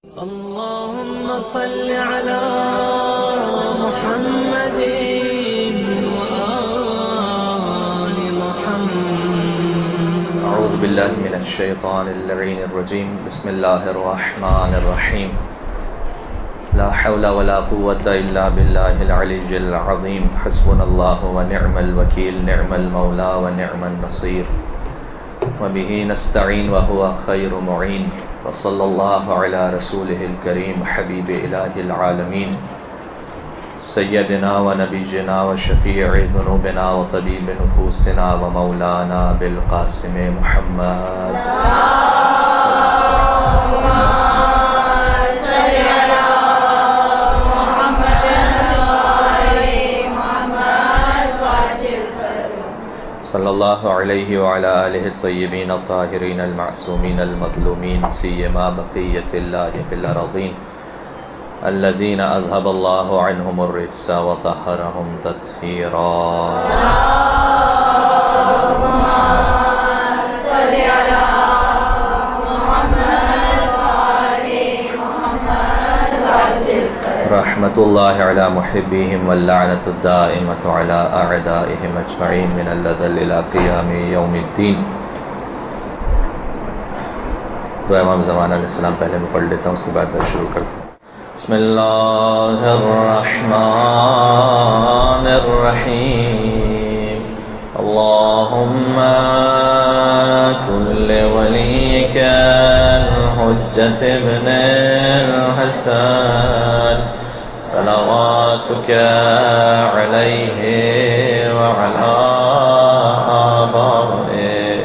اللهم صل على محمد وآل محمد. أعوذ بالله من الشيطان اللعين الرجيم. بسم الله الرحمن الرحيم. لا حول ولا قوة إلا بالله العلي العظيم. حسبنا الله ونعم الوكيل. نعم المولى ونعم النصير. وبه نستعين وهو خير معين. وصلى الله على رسوله الكريم حبيب إله العالمين سيدنا ونبينا وشفيع ذنوبنا وطبيب نفوسنا ومولانا بالقاسم محمد. صلی اللہ علیہ وعلى آلہ الطیبین الطاہرین المعصومین المظلومین سیما بقیت اللہ فی الارضین الذین اذهب اللہ عنہم الرجس وطہرہم تطہیرا. رحمت اللہ علی محبیہم واللعنت الدائمۃ علی اعدائہم اجمعین من الذل الی قیام یوم الدین. دعا امام زمان علیہ السلام پہلے میں پڑھ لیتا ہوں، اس کے بعد میں شروع کرتا ہوں. بسم اللہ الرحمن الرحیم. اللہم کن لولیک الحجة ابن الحسن صلواتك عليه وعلى آبائه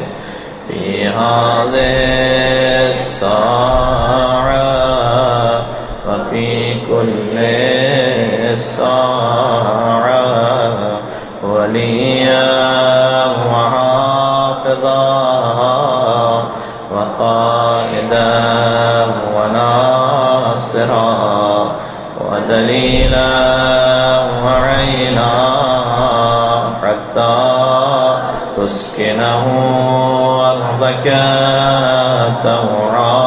في هذه الساعة وفي كل ساعة وليا وحافظا وقائدا وناصرا ودليلا وعينا حتى تسكنه أرضك طوعا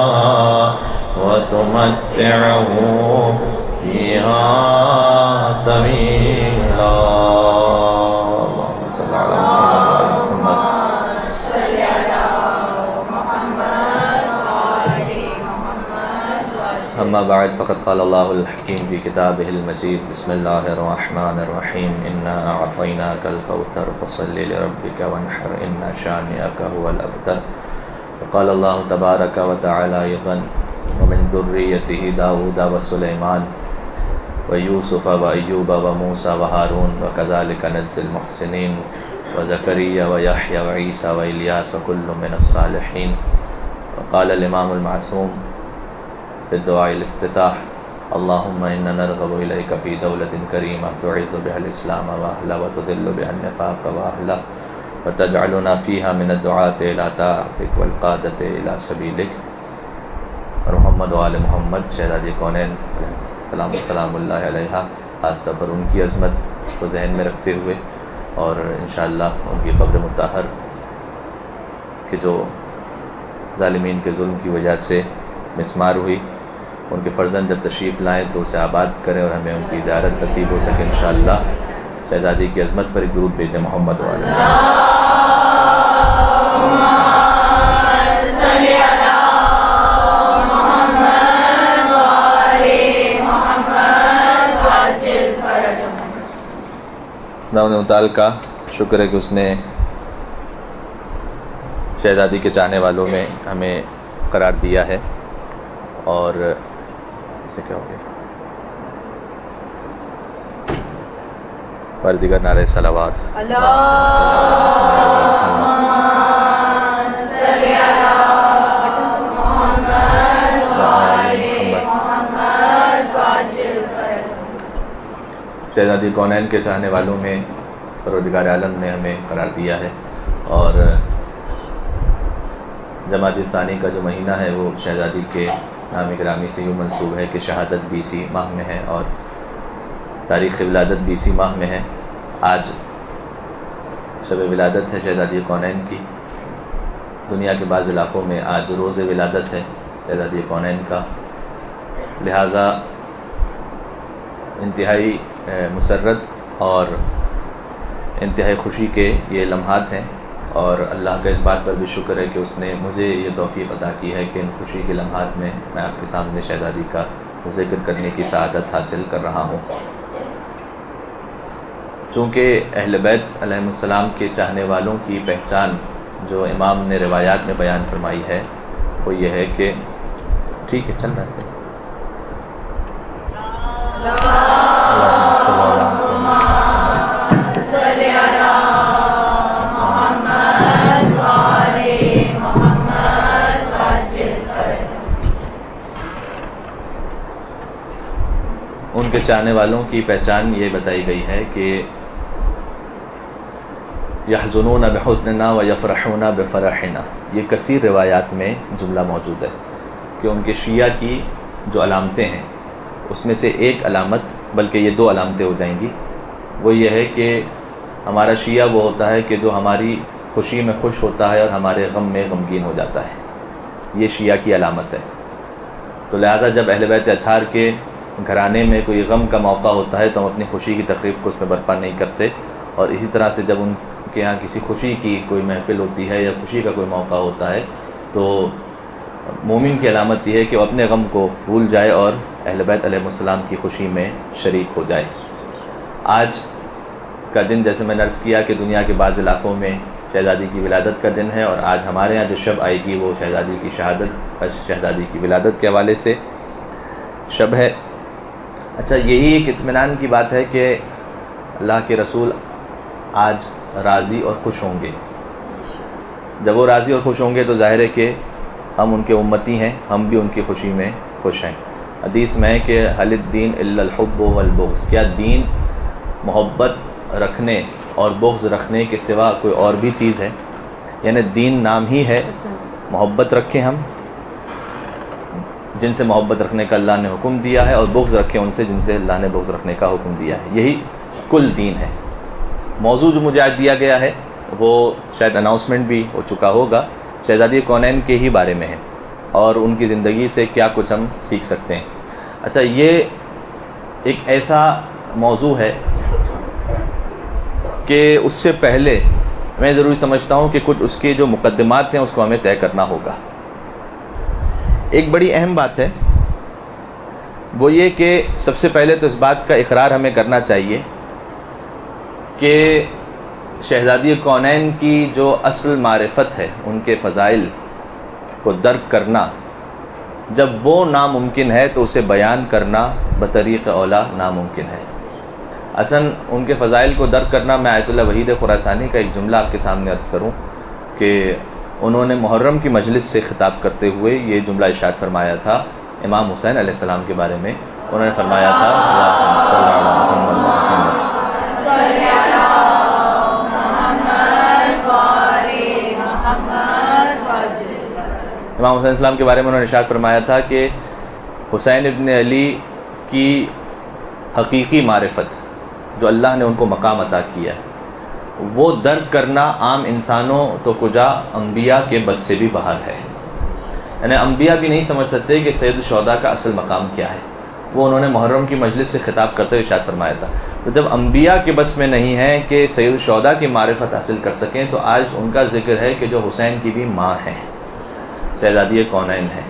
وتمتعه فيها طويلا. اللهم صل على محمد. أما بعد فقد قال الله الحكيم في كتابه المجيد. بسم الله الرحمن الرحيم. إنا أعطيناك الكوثر فصل لربك وانحر إن شانئك هو الأبتر. وقال الله تبارك وتعالى أيضا ومن ذريته داود وسليمان ويوسف وأيوب وموسى وهارون وكذلك نجزي المحسنين وزكريا ويحيى وعيسى وإلياس وكل من الصالحين. وقال الإمام المعصوم في الدعاء الافتتاح اللهم إنا نرغب إليك في دولة كريمة تعز بها الإسلام وأهله وتذل بها النفاق وأهله وتجعلنا فيها من الدعاة إلى طاعتك والقادة إلى سبيلك. اور محمد و آل محمد شہزادی کونین علیہ السلام سلام اللہ علیہ خاص طور پر ان کی عظمت کو ذہن میں رکھتے ہوئے اور انشاءاللہ ان کی قبر مطہر کہ جو ظالمین کے ظلم کی وجہ سے مسمار ہوئی، ان کے فرزند جب تشریف لائیں تو اسے آباد کریں اور ہمیں ان کی زیارت نصیب ہو سکے انشاءاللہ. شہزادی کی عظمت پر ایک درود بھیجیں محمد و آل محمد. خداوند متعال کا شکر ہے کہ اس نے شہزادی کے چاہنے والوں میں ہمیں قرار دیا ہے. اور اسے کیا ہو گیا پر دیگر نعرہ صلوات. شہزادی کونین کے چاہنے والوں میں پروردگار عالم نے ہمیں قرار دیا ہے. اور جمادی ثانی کا جو مہینہ ہے وہ شہزادی کے نام گرامی سے یوں منسوب ہے کہ شہادت 20 ماہ میں ہے اور تاریخ ولادت 20 ماہ میں ہے. آج شب ولادت ہے شہزادی کونین کی. دنیا کے بعض علاقوں میں آج روز ولادت ہے شہزادی کونین کا. لہٰذا انتہائی مسرت اور انتہائی خوشی کے یہ لمحات ہیں، اور اللہ کا اس بات پر بھی شکر ہے کہ اس نے مجھے یہ توفیق عطا کی ہے کہ ان خوشی کے لمحات میں میں آپ کے سامنے شہزادی کا ذکر کرنے کی سعادت حاصل کر رہا ہوں۔ چونکہ اہل بیت علیہ السلام کے چاہنے والوں کی پہچان جو امام نے روایات میں بیان فرمائی ہے وہ یہ ہے کہ ٹھیک ہے چل رہا ہے ان کے چاہنے والوں کی پہچان یہ بتائی گئی ہے کہ یحزنون بحزننا ویفرحون بفرحنا، یہ کثیر روایات میں جملہ موجود ہے کہ ان کے شیعہ کی جو علامتیں ہیں اس میں سے ایک علامت، بلکہ یہ دو علامتیں ہو جائیں گی، وہ یہ ہے کہ ہمارا شیعہ وہ ہوتا ہے کہ جو ہماری خوشی میں خوش ہوتا ہے اور ہمارے غم میں غمگین ہو جاتا ہے، یہ شیعہ کی علامت ہے۔ تو لہذا جب اہل بیت اطہار کے گھرانے میں کوئی غم کا موقع ہوتا ہے تو ہم اپنی خوشی کی تقریب کو اس میں برپا نہیں کرتے، اور اسی طرح سے جب ان کے یہاں کسی خوشی کی کوئی محفل ہوتی ہے یا خوشی کا کوئی موقع ہوتا ہے تو مومن کی علامت یہ ہے کہ وہ اپنے غم کو بھول جائے اور اہل بیت علیہ السلام کی خوشی میں شریک ہو جائے۔ آج کا دن جیسے میں نے عرض کیا کہ دنیا کے بعض علاقوں میں شہزادی کی ولادت کا دن ہے، اور آج ہمارے یہاں جو شب آئے گی وہ شہزادی کی شہادت، شہزادی کی ولادت کے حوالے سے شب ہے۔ اچھا، یہی ایک اطمینان کی بات ہے کہ اللہ کے رسول آج راضی اور خوش ہوں گے۔ جب وہ راضی اور خوش ہوں گے تو ظاہر ہے کہ ہم ان کے امتی ہیں، ہم بھی ان کی خوشی میں خوش ہیں۔ حدیث میں ہے کہ حل الدین الا الحب والبغض، کیا دین محبت رکھنے اور بغض رکھنے کے سوا کوئی اور بھی چیز ہے؟ یعنی دین نام ہی ہے، محبت رکھیں ہم جن سے محبت رکھنے کا اللہ نے حکم دیا ہے، اور بغض رکھیں ان سے جن سے اللہ نے بغض رکھنے کا حکم دیا ہے، یہی کل دین ہے۔ موضوع جو مجھے آج دیا گیا ہے وہ شاید اناؤنسمنٹ بھی ہو چکا ہوگا، شہزادی کونین کے ہی بارے میں ہے اور ان کی زندگی سے کیا کچھ ہم سیکھ سکتے ہیں۔ اچھا، یہ ایک ایسا موضوع ہے کہ اس سے پہلے میں ضروری سمجھتا ہوں کہ کچھ اس کے جو مقدمات ہیں اس کو ہمیں طے کرنا ہوگا۔ ایک بڑی اہم بات ہے وہ یہ کہ سب سے پہلے تو اس بات کا اقرار ہمیں کرنا چاہیے کہ شہزادی کونین کی جو اصل معرفت ہے، ان کے فضائل کو درک کرنا، جب وہ ناممکن ہے تو اسے بیان کرنا بطریق اولا ناممکن ہے۔ اصلاً ان کے فضائل کو درک کرنا، میں آیت اللہ وحید خراسانی کا ایک جملہ آپ کے سامنے عرض کروں کہ انہوں نے محرم کی مجلس سے خطاب کرتے ہوئے یہ جملہ ارشاد فرمایا تھا امام حسین علیہ السلام کے بارے میں۔ انہوں نے فرمایا تھا اللہم صل علی محمد محمد، امام حسین السلام کے بارے میں انہوں نے ارشاد فرمایا تھا کہ حسین ابن علی کی حقیقی معرفت جو اللہ نے ان کو مقام عطا کیا وہ درک کرنا عام انسانوں تو کجا انبیاء کے بس سے بھی باہر ہے۔ یعنی انبیاء بھی نہیں سمجھ سکتے کہ سید الشہداء کا اصل مقام کیا ہے، وہ انہوں نے محرم کی مجلس سے خطاب کرتے ہوئے ارشاد فرمایا تھا۔ تو جب انبیاء کے بس میں نہیں ہے کہ سید الشہداء کی معرفت حاصل کر سکیں تو آج ان کا ذکر ہے کہ جو حسین کی بھی ماں ہیں، شہزادی کونین ہے۔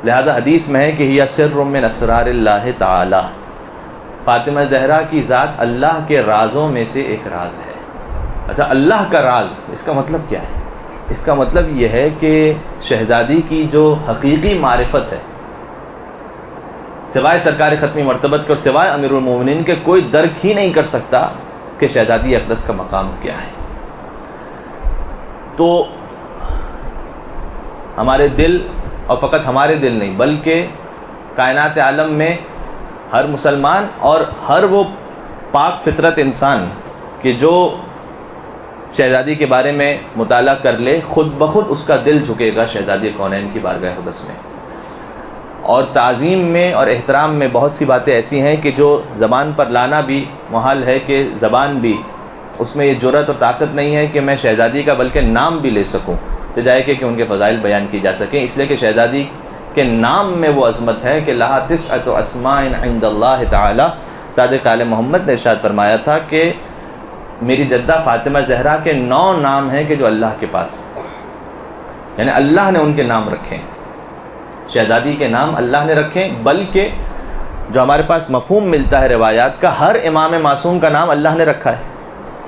لہذا حدیث میں ہے کہ ہی سر من اسرار اللہ تعالی، فاطمہ زہرا کی ذات اللہ کے رازوں میں سے ایک راز ہے۔ اچھا، اللہ کا راز، اس کا مطلب کیا ہے؟ اس کا مطلب یہ ہے کہ شہزادی کی جو حقیقی معرفت ہے سوائے سرکار ختمی مرتبت کے اور سوائے امیر المومنین کے کوئی درک ہی نہیں کر سکتا کہ شہزادی اقدس کا مقام کیا ہے۔ تو ہمارے دل، اور فقط ہمارے دل نہیں بلکہ کائنات عالم میں ہر مسلمان اور ہر وہ پاک فطرت انسان کہ جو شہزادی کے بارے میں مطالعہ کر لے، خود بخود اس کا دل جھکے گا شہزادی کونین کی بارگاہ اقدس میں۔ اور تعظیم میں اور احترام میں بہت سی باتیں ایسی ہیں کہ جو زبان پر لانا بھی محال ہے کہ زبان بھی اس میں یہ جرأت اور طاقت نہیں ہے کہ میں شہزادی کا بلکہ نام بھی لے سکوں، بجائے کہ ان کے فضائل بیان کی جا سکیں، اس لیے کہ شہزادی کہ نام میں وہ عظمت ہے کہ لہا تسعۃ اسماء عند اللہ تعالی. صادق آل محمد نے ارشاد فرمایا تھا کہ میری جدہ فاطمہ زہرا کے 9 نام ہیں کہ جو اللہ کے پاس، یعنی اللہ نے ان کے نام رکھے ہیں. شہزادی کے نام اللہ نے رکھے، بلکہ جو ہمارے پاس مفہوم ملتا ہے روایات کا، ہر امام معصوم کا نام اللہ نے رکھا ہے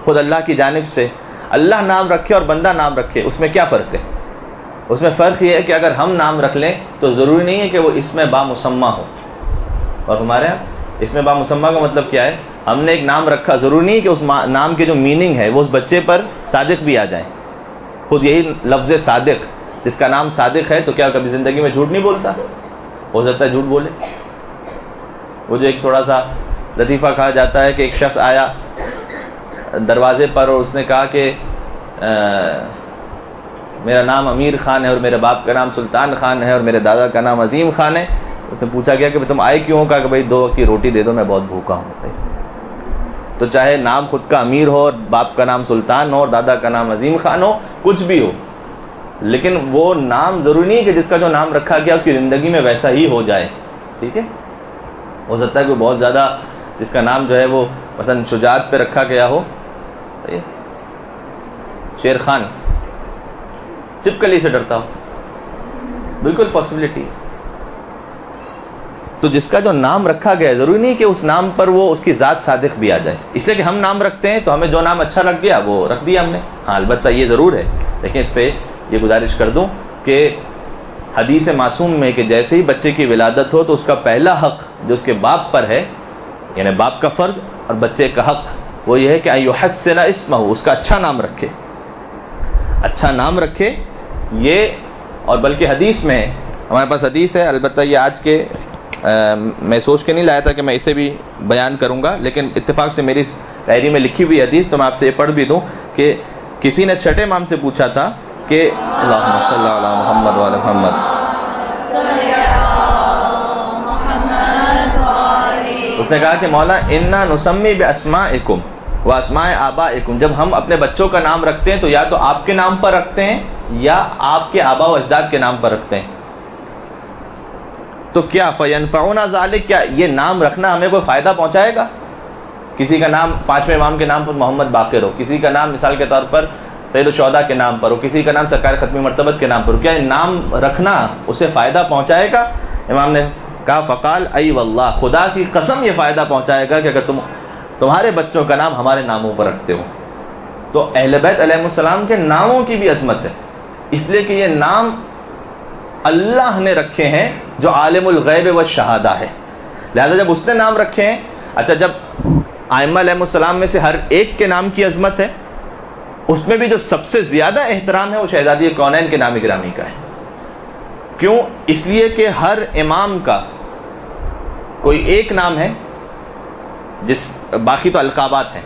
خود اللہ کی جانب سے. اللہ نام رکھے اور بندہ نام رکھے، اس میں کیا فرق ہے؟ اس میں فرق یہ ہے کہ اگر ہم نام رکھ لیں تو ضروری نہیں ہے کہ وہ اسم بامسمہ ہو. اور ہمارے یہاں اسم بامسمہ کا مطلب کیا ہے؟ ہم نے ایک نام رکھا، ضروری نہیں کہ اس نام کے جو میننگ ہے وہ اس بچے پر صادق بھی آ جائیں. خود یہی لفظ صادق، جس کا نام صادق ہے تو کیا کبھی زندگی میں جھوٹ نہیں بولتا؟ ہو سکتا ہے جھوٹ بولے. وہ جو ایک تھوڑا سا لطیفہ کہا جاتا ہے کہ ایک شخص آیا دروازے پر اور اس نے کہا کہ میرا نام امیر خان ہے اور میرے باپ کا نام سلطان خان ہے اور میرے دادا کا نام عظیم خان ہے. اس سے پوچھا گیا کہ تم آئے کیوں ہو؟ کہا کہ بھائی 2 وقت کی روٹی دے دو، میں بہت بھوکا ہوں. تو چاہے نام خود کا امیر ہو اور باپ کا نام سلطان ہو اور دادا کا نام عظیم خان ہو، کچھ بھی ہو، لیکن وہ نام ضروری نہیں ہے کہ جس کا جو نام رکھا گیا اس کی زندگی میں ویسا ہی ہو جائے. ٹھیک ہے، ہو سکتا ہے کہ بہت زیادہ جس کا نام جو ہے وہ مثلا شجاعت پہ رکھا گیا ہو، شیر خان، چپکلی سے ڈرتا ہو، بالکل پاسبلٹی. تو جس کا جو نام رکھا گیا ہے ضروری نہیں کہ اس نام پر وہ اس کی ذات صادق بھی آ جائے. اس لیے کہ ہم نام رکھتے ہیں تو ہمیں جو نام اچھا لگ گیا وہ رکھ دیا ہم نے. ہاں البتہ یہ ضرور ہے، لیکن اس پہ یہ گزارش کر دوں کہ حدیث معصوم میں کہ جیسے ہی بچے کی ولادت ہو تو اس کا پہلا حق جو اس کے باپ پر ہے، یعنی باپ کا فرض اور بچے کا حق، وہ یہ ہے کہ یحسن اسمہ، اس کا اچھا نام رکھے، اچھا نام رکھے. یہ اور بلکہ حدیث میں ہمارے پاس حدیث ہے، البتہ یہ آج کے میں سوچ کے نہیں لایا تھا کہ میں اسے بھی بیان کروں گا، لیکن اتفاق سے میری ڈائری میں لکھی ہوئی حدیث تو میں آپ سے یہ پڑھ بھی دوں کہ کسی نے چھٹے امام سے پوچھا تھا کہ اللہم صلی علی محمد وعلی محمد، اس نے کہا کہ مولا انا نسمی باسمائکم و اسماء آبائکم، جب ہم اپنے بچوں کا نام رکھتے ہیں تو یا تو آپ کے نام پر رکھتے ہیں یا آپ کے آبا و اجداد کے نام پر رکھتے ہیں. تو کیا فینفعنا ذالک، کیا یہ نام رکھنا ہمیں کوئی فائدہ پہنچائے گا؟ کسی کا نام 5ویں امام کے نام پر محمد باقر ہو، کسی کا نام مثال کے طور پر سید الشہداء کے نام پر ہو، کسی کا نام سرکار ختمی مرتبت کے نام پر ہو، کیا نام رکھنا اسے فائدہ پہنچائے گا؟ امام نے کہا فقال ای واللہ، خدا کی قسم یہ فائدہ پہنچائے گا کہ اگر تمہارے بچوں کا نام ہمارے ناموں پر رکھتے ہو. تو اہل بیت علیہ السلام کے ناموں کی بھی عظمت ہے، اس لیے کہ یہ نام اللہ نے رکھے ہیں جو عالم الغیب والشہادہ ہے. لہذا جب اس نے نام رکھے ہیں، اچھا جب ائمہ علیہ السلام میں سے ہر ایک کے نام کی عظمت ہے، اس میں بھی جو سب سے زیادہ احترام ہے وہ شہزادی کونین کے نام گرامی کا ہے. کیوں؟ اس لیے کہ ہر امام کا کوئی ایک نام ہے، باقی تو القابات ہیں،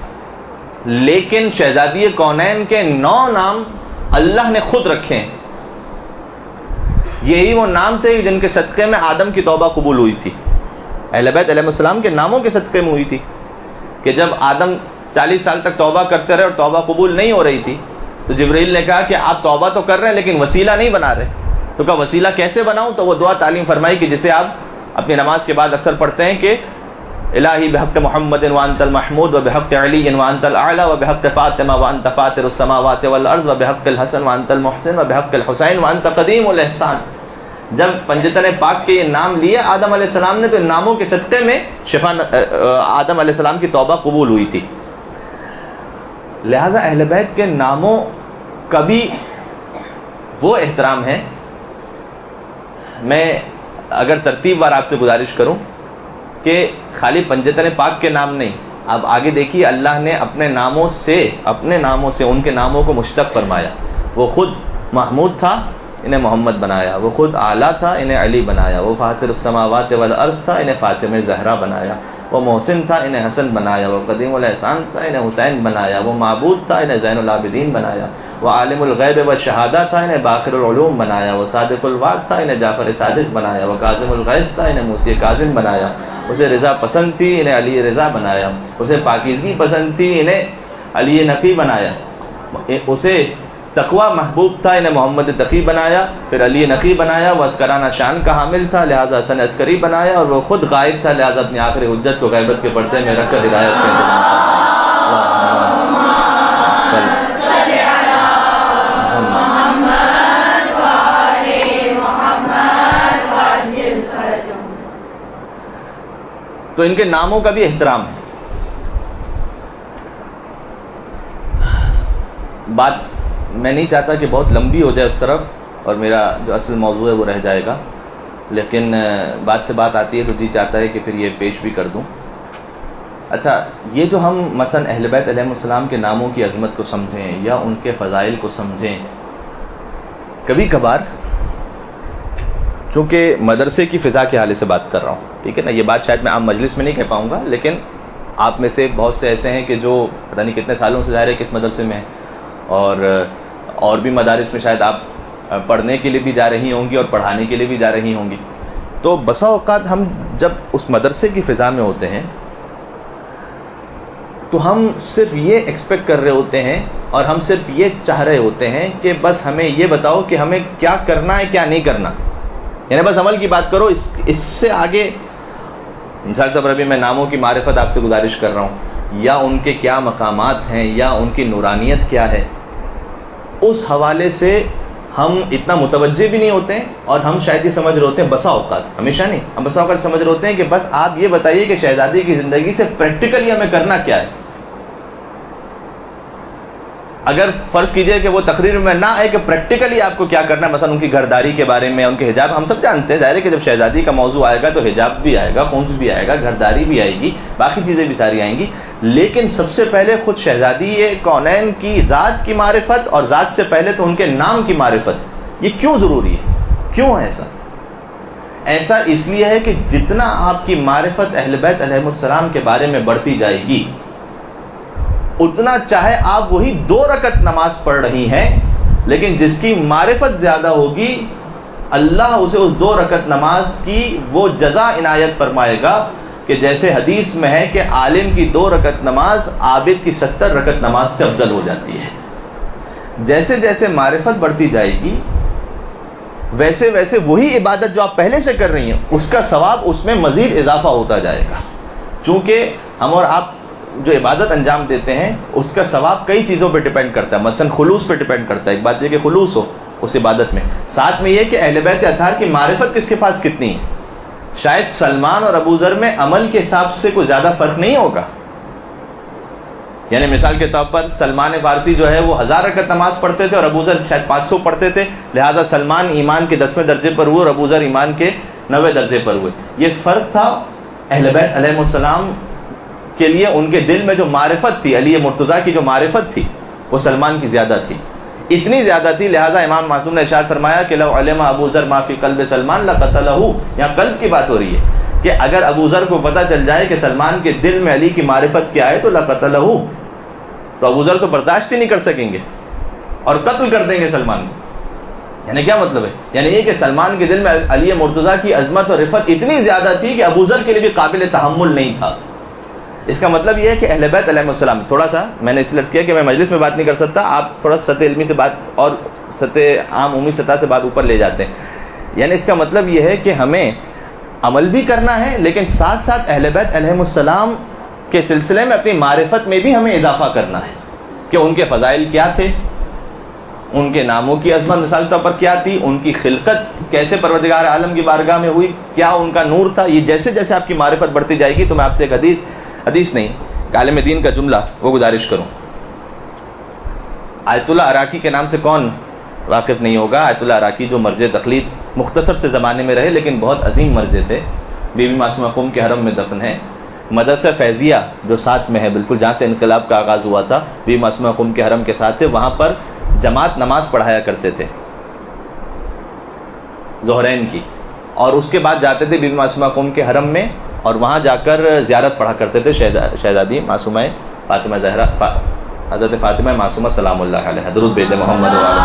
لیکن شہزادی کونین کے 9 نام اللہ نے خود رکھے ہیں. یہی وہ نام تھے جن کے صدقے میں آدم کی توبہ قبول ہوئی تھی. اہل بیت علیہ السلام کے ناموں کے صدقے میں ہوئی تھی کہ جب آدم 40 سال تک توبہ کرتے رہے اور توبہ قبول نہیں ہو رہی تھی تو جبرائیل نے کہا کہ آپ توبہ تو کر رہے ہیں لیکن وسیلہ نہیں بنا رہے. تو کہا وسیلہ کیسے بناؤں؟ تو وہ دعا تعلیم فرمائی کہ جسے آپ اپنی نماز کے بعد اکثر پڑھتے ہیں کہ الہی بحق محمد وانت المحمود و بحق علی وانت الاعلی و بحق فاطمہ وانت فاطر السماوات والارض و بحق الحسن وانت المحسن و بحق الحسین وانت قدیم الاحسان. جب پنجتن پاک کے یہ نام لیے آدم علیہ السلام نے تو ان ناموں کے صدقے میں آدم علیہ السلام کی توبہ قبول ہوئی تھی. لہذا اہل بیت کے ناموں کا بھی وہ احترام ہے. میں اگر ترتیب وار آپ سے گزارش کروں کہ خالی پنجتن پاک کے نام نہیں، اب آگے دیکھیے اللہ نے اپنے ناموں سے ان کے ناموں کو مشتق فرمایا. وہ خود محمود تھا، انہیں محمد بنایا. وہ خود اعلیٰ تھا، انہیں علی بنایا. وہ فاطر السماوات والارض تھا، انہیں فاطمہ زہرا بنایا. وہ محسن تھا، انہیں حسن بنایا. وہ قدیم الاحسان تھا، انہیں حسین بنایا. وہ معبود تھا، انہیں زین العابدین بنایا. وہ عالم الغیب والشہادہ تھا، انہیں باخر العلوم بنایا. وہ صادق الوعد تھا، انہیں جعفر صادق بنایا. وہ کاظم الغیظ تھا، انہیں موسی کاظم بنایا. اسے رضا پسند تھی، انہیں علی رضا بنایا. اسے پاکیزگی پسند تھی، انہیں علی نقی بنایا. اسے تقوی محبوب تھا، انہیں محمد تقی بنایا، پھر علی نقی بنایا، وہ عسکرانہ شان کا حامل تھا لہٰذا حسن عسکری بنایا، اور وہ خود غائب تھا لہٰذا اپنی آخری حجت کو غیبت کے پردے میں رکھ کر ہدایت کا انتظام کرا۔ تو ان کے ناموں کا بھی احترام ہے۔ بات میں نہیں چاہتا کہ بہت لمبی ہو جائے اس طرف، اور میرا جو اصل موضوع ہے وہ رہ جائے گا، لیکن بات سے بات آتی ہے تو جی چاہتا ہے کہ پھر یہ پیش بھی کر دوں۔ اچھا، یہ جو ہم مثلا اہل بیت علیہ السلام کے ناموں کی عظمت کو سمجھیں یا ان کے فضائل کو سمجھیں، کبھی کبھار چونکہ مدرسے کی فضا کے حوالے سے بات کر رہا ہوں، ٹھیک ہے نا، یہ بات شاید میں عام مجلس میں نہیں کہہ پاؤں گا، لیکن آپ میں سے بہت سے ایسے ہیں کہ جو پتہ نہیں کتنے سالوں سے ظاہر ہے کس مدرسے میں ہیں، اور بھی مدارس میں شاید آپ پڑھنے کے لیے بھی جا رہی ہوں گی اور پڑھانے کے لیے بھی جا رہی ہوں گی۔ تو بسا اوقات ہم جب اس مدرسے کی فضا میں ہوتے ہیں تو ہم صرف یہ ایکسپیکٹ کر رہے ہوتے ہیں اور ہم صرف یہ چاہ رہے ہوتے ہیں کہ بس ہمیں یہ بتاؤ کہ ہمیں کیا کرنا ہے کیا نہیں کرنا، یعنی بس عمل کی بات کرو، اس سے آگے مثال طور پر ابھی میں ناموں کی معرفت آپ سے گزارش کر رہا ہوں، یا ان کے کیا مقامات ہیں یا ان کی نورانیت کیا ہے، اس حوالے سے ہم اتنا متوجہ بھی نہیں ہوتے ہیں، اور ہم شاید یہ سمجھ رہے ہوتے ہیں بسا اوقات، ہمیشہ نہیں، ہم بسا اوقات سمجھ رہے ہوتے ہیں کہ بس آپ یہ بتائیے کہ شہزادی کی زندگی سے پریکٹیکلی ہمیں کرنا کیا ہے۔ اگر فرض کیجئے کہ وہ تقریر میں نہ آئے کہ پریکٹیکلی آپ کو کیا کرنا ہے، مثلا ان کی گھرداری کے بارے میں، ان کے حجاب، ہم سب جانتے ہیں ظاہر ہے کہ جب شہزادی کا موضوع آئے گا تو حجاب بھی آئے گا، خونس بھی آئے گا، گھرداری بھی آئے گی، باقی چیزیں بھی ساری آئیں گی، لیکن سب سے پہلے خود شہزادی کونین کی ذات کی معرفت، اور ذات سے پہلے تو ان کے نام کی معرفت، یہ کیوں ضروری ہے؟ کیوں ہے ایسا؟ ایسا اس لیے ہے کہ جتنا آپ کی معرفت اہل بیت علیہ السلام کے بارے میں بڑھتی جائے گی، اتنا چاہے آپ وہی 2 رکعت نماز پڑھ رہی ہیں، لیکن جس کی معرفت زیادہ ہوگی اللہ اسے اس 2 رکعت نماز کی وہ جزا عنایت فرمائے گا کہ جیسے حدیث میں ہے کہ عالم کی 2 رکعت نماز عابد کی 70 رکعت نماز سے افضل ہو جاتی ہے۔ جیسے جیسے معرفت بڑھتی جائے گی ویسے ویسے وہی عبادت جو آپ پہلے سے کر رہی ہیں اس کا ثواب اس میں مزید اضافہ ہوتا جائے گا، چونکہ ہم اور آپ جو عبادت انجام دیتے ہیں اس کا ثواب کئی چیزوں پہ ڈیپینڈ کرتا ہے، مثلا خلوص پہ ڈیپینڈ کرتا ہے، ایک بات یہ کہ خلوص ہو اس عبادت میں، ساتھ میں یہ کہ اہل بیت اطہار کی معرفت کس کے پاس کتنی ہے۔ شاید سلمان اور ابو ذر میں عمل کے حساب سے کوئی زیادہ فرق نہیں ہوگا، یعنی مثال کے طور پر سلمان فارسی جو ہے وہ 1000 رکعت نماز پڑھتے تھے اور ابو ذر شاید 500 پڑھتے تھے، لہذا سلمان ایمان کے 10ویں درجے پر ہوئے اور ابو ذر ایمان کے 9ویں درجے پر ہوئے۔ یہ فرق تھا اہل بیت علیہ السلام کے لیے، ان کے دل میں جو معرفت تھی، علی مرتضیٰ کی جو معرفت تھی وہ سلمان کی زیادہ تھی، اتنی زیادہ تھی، لہٰذا امام معصوم نے ارشاد فرمایا کہ لو علم ابو ذر ما فی قلب سلمان لقتلہ، یہاں قلب کی بات ہو رہی ہے کہ اگر ابو ذر کو پتہ چل جائے کہ سلمان کے دل میں علی کی معرفت کیا ہے تو لقتلہ، تو ابو ذر تو برداشت ہی نہیں کر سکیں گے اور قتل کر دیں گے سلمان کو۔ یعنی کیا مطلب ہے؟ یعنی یہ کہ سلمان کے دل میں علی مرتضیٰ کی عظمت اور رفعت اتنی زیادہ تھی کہ ابو ذر کے لیے بھی قابل تحمل نہیں تھا۔ اس کا مطلب یہ ہے کہ اہل بیت علیہ السلام، تھوڑا سا میں نے اس لیے کیا کہ میں مجلس میں بات نہیں کر سکتا، آپ تھوڑا سطح علمی سے بات اور سطح عام عمومی سطح سے بات اوپر لے جاتے ہیں، یعنی اس کا مطلب یہ ہے کہ ہمیں عمل بھی کرنا ہے لیکن ساتھ ساتھ اہل بیت علیہ السلام کے سلسلے میں اپنی معرفت میں بھی ہمیں اضافہ کرنا ہے کہ ان کے فضائل کیا تھے، ان کے ناموں کی عظمت مثال طور پر کیا تھی، ان کی خلقت کیسے پروردگار عالم کی بارگاہ میں ہوئی، کیا ان کا نور تھا۔ یہ جیسے جیسے آپ کی معرفت بڑھتی جائے گی تو میں آپ سے ایک حدیث نہیں عالم دین کا جملہ وہ گزارش کروں۔ آیت اللہ عراقی کے نام سے کون واقف نہیں ہوگا؟ آیت اللہ عراقی جو مرجع تقلید مختصر سے زمانے میں رہے لیکن بہت عظیم مرجع تھے، بی بی معصومہ قم کے حرم میں دفن ہے۔ مدرسہ فیضیہ جو ساتھ میں ہے بالکل جہاں سے انقلاب کا آغاز ہوا تھا، بی بی معصومہ قم کے حرم کے ساتھ تھے، وہاں پر جماعت نماز پڑھایا کرتے تھے ظہرین کی، اور اس کے بعد جاتے تھے بی بی معصومہ قم کے حرم میں اور وہاں جا کر زیارت پڑھا کرتے تھے شہزادی معصومہ فاطمہ زہرا حضرت فاطمہ معصومہ سلام اللہ علیہ، درود بھیج دیں محمد و آل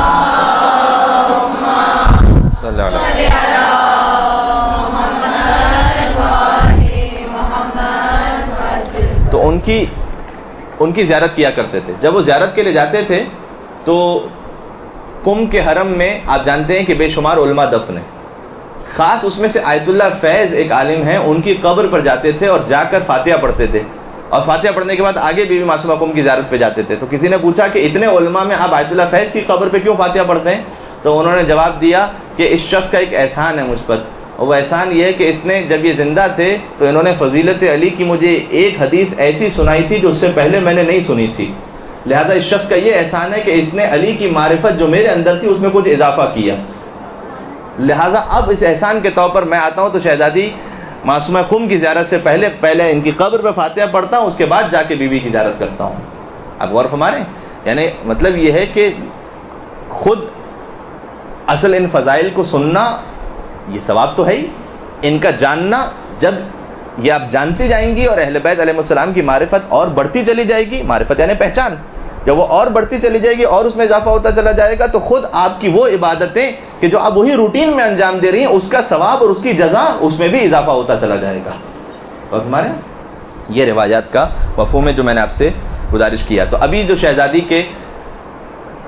محمد صلی اللہ علیہ وسلم۔ تو ان کی زیارت کیا کرتے تھے۔ جب وہ زیارت کے لیے جاتے تھے تو قم کے حرم میں آپ جانتے ہیں کہ بے شمار علماء دفن ہیں، خاص اس میں سے آیت اللہ فیض ایک عالم ہیں، ان کی قبر پر جاتے تھے اور جا کر فاتحہ پڑھتے تھے، اور فاتحہ پڑھنے کے بعد آگے بی بی معصومہ قم کی زیارت پہ جاتے تھے۔ تو کسی نے پوچھا کہ اتنے علماء میں آپ آیت اللہ فیض کی قبر پہ کیوں فاتحہ پڑھتے ہیں؟ تو انہوں نے جواب دیا کہ اس شخص کا ایک احسان ہے مجھ پر، اور وہ احسان یہ ہے کہ اس نے جب یہ زندہ تھے تو انہوں نے فضیلت علی کی مجھے ایک حدیث ایسی سنائی تھی جو اس سے پہلے میں نے نہیں سنی تھی، لہذا اس شخص کا یہ احسان ہے کہ اس نے علی کی معرفت جو میرے اندر تھی اس میں کچھ اضافہ کیا، لہذا اب اس احسان کے طور پر میں آتا ہوں تو شہزادی معصومہ قم کی زیارت سے پہلے ان کی قبر پہ فاتحہ پڑھتا ہوں، اس کے بعد جا کے بی بی کی زیارت کرتا ہوں۔ اب غور فرمائیں، یعنی مطلب یہ ہے کہ خود اصل ان فضائل کو سننا یہ ثواب تو ہے ہی، ان کا جاننا جب یہ آپ جانتی جائیں گی اور اہل بیت علیہ السلام کی معرفت اور بڑھتی چلی جائے گی، معرفت یعنی پہچان، جب وہ اور بڑھتی چلی جائے گی اور اس میں اضافہ ہوتا چلا جائے گا تو خود آپ کی وہ عبادتیں کہ جو آپ وہی روٹین میں انجام دے رہی ہیں اس کا ثواب اور اس کی جزا اس میں بھی اضافہ ہوتا چلا جائے گا۔ اور ہمارے یہ روایات کا مفہوم ہے جو میں نے آپ سے گزارش کیا۔ تو ابھی جو شہزادی کے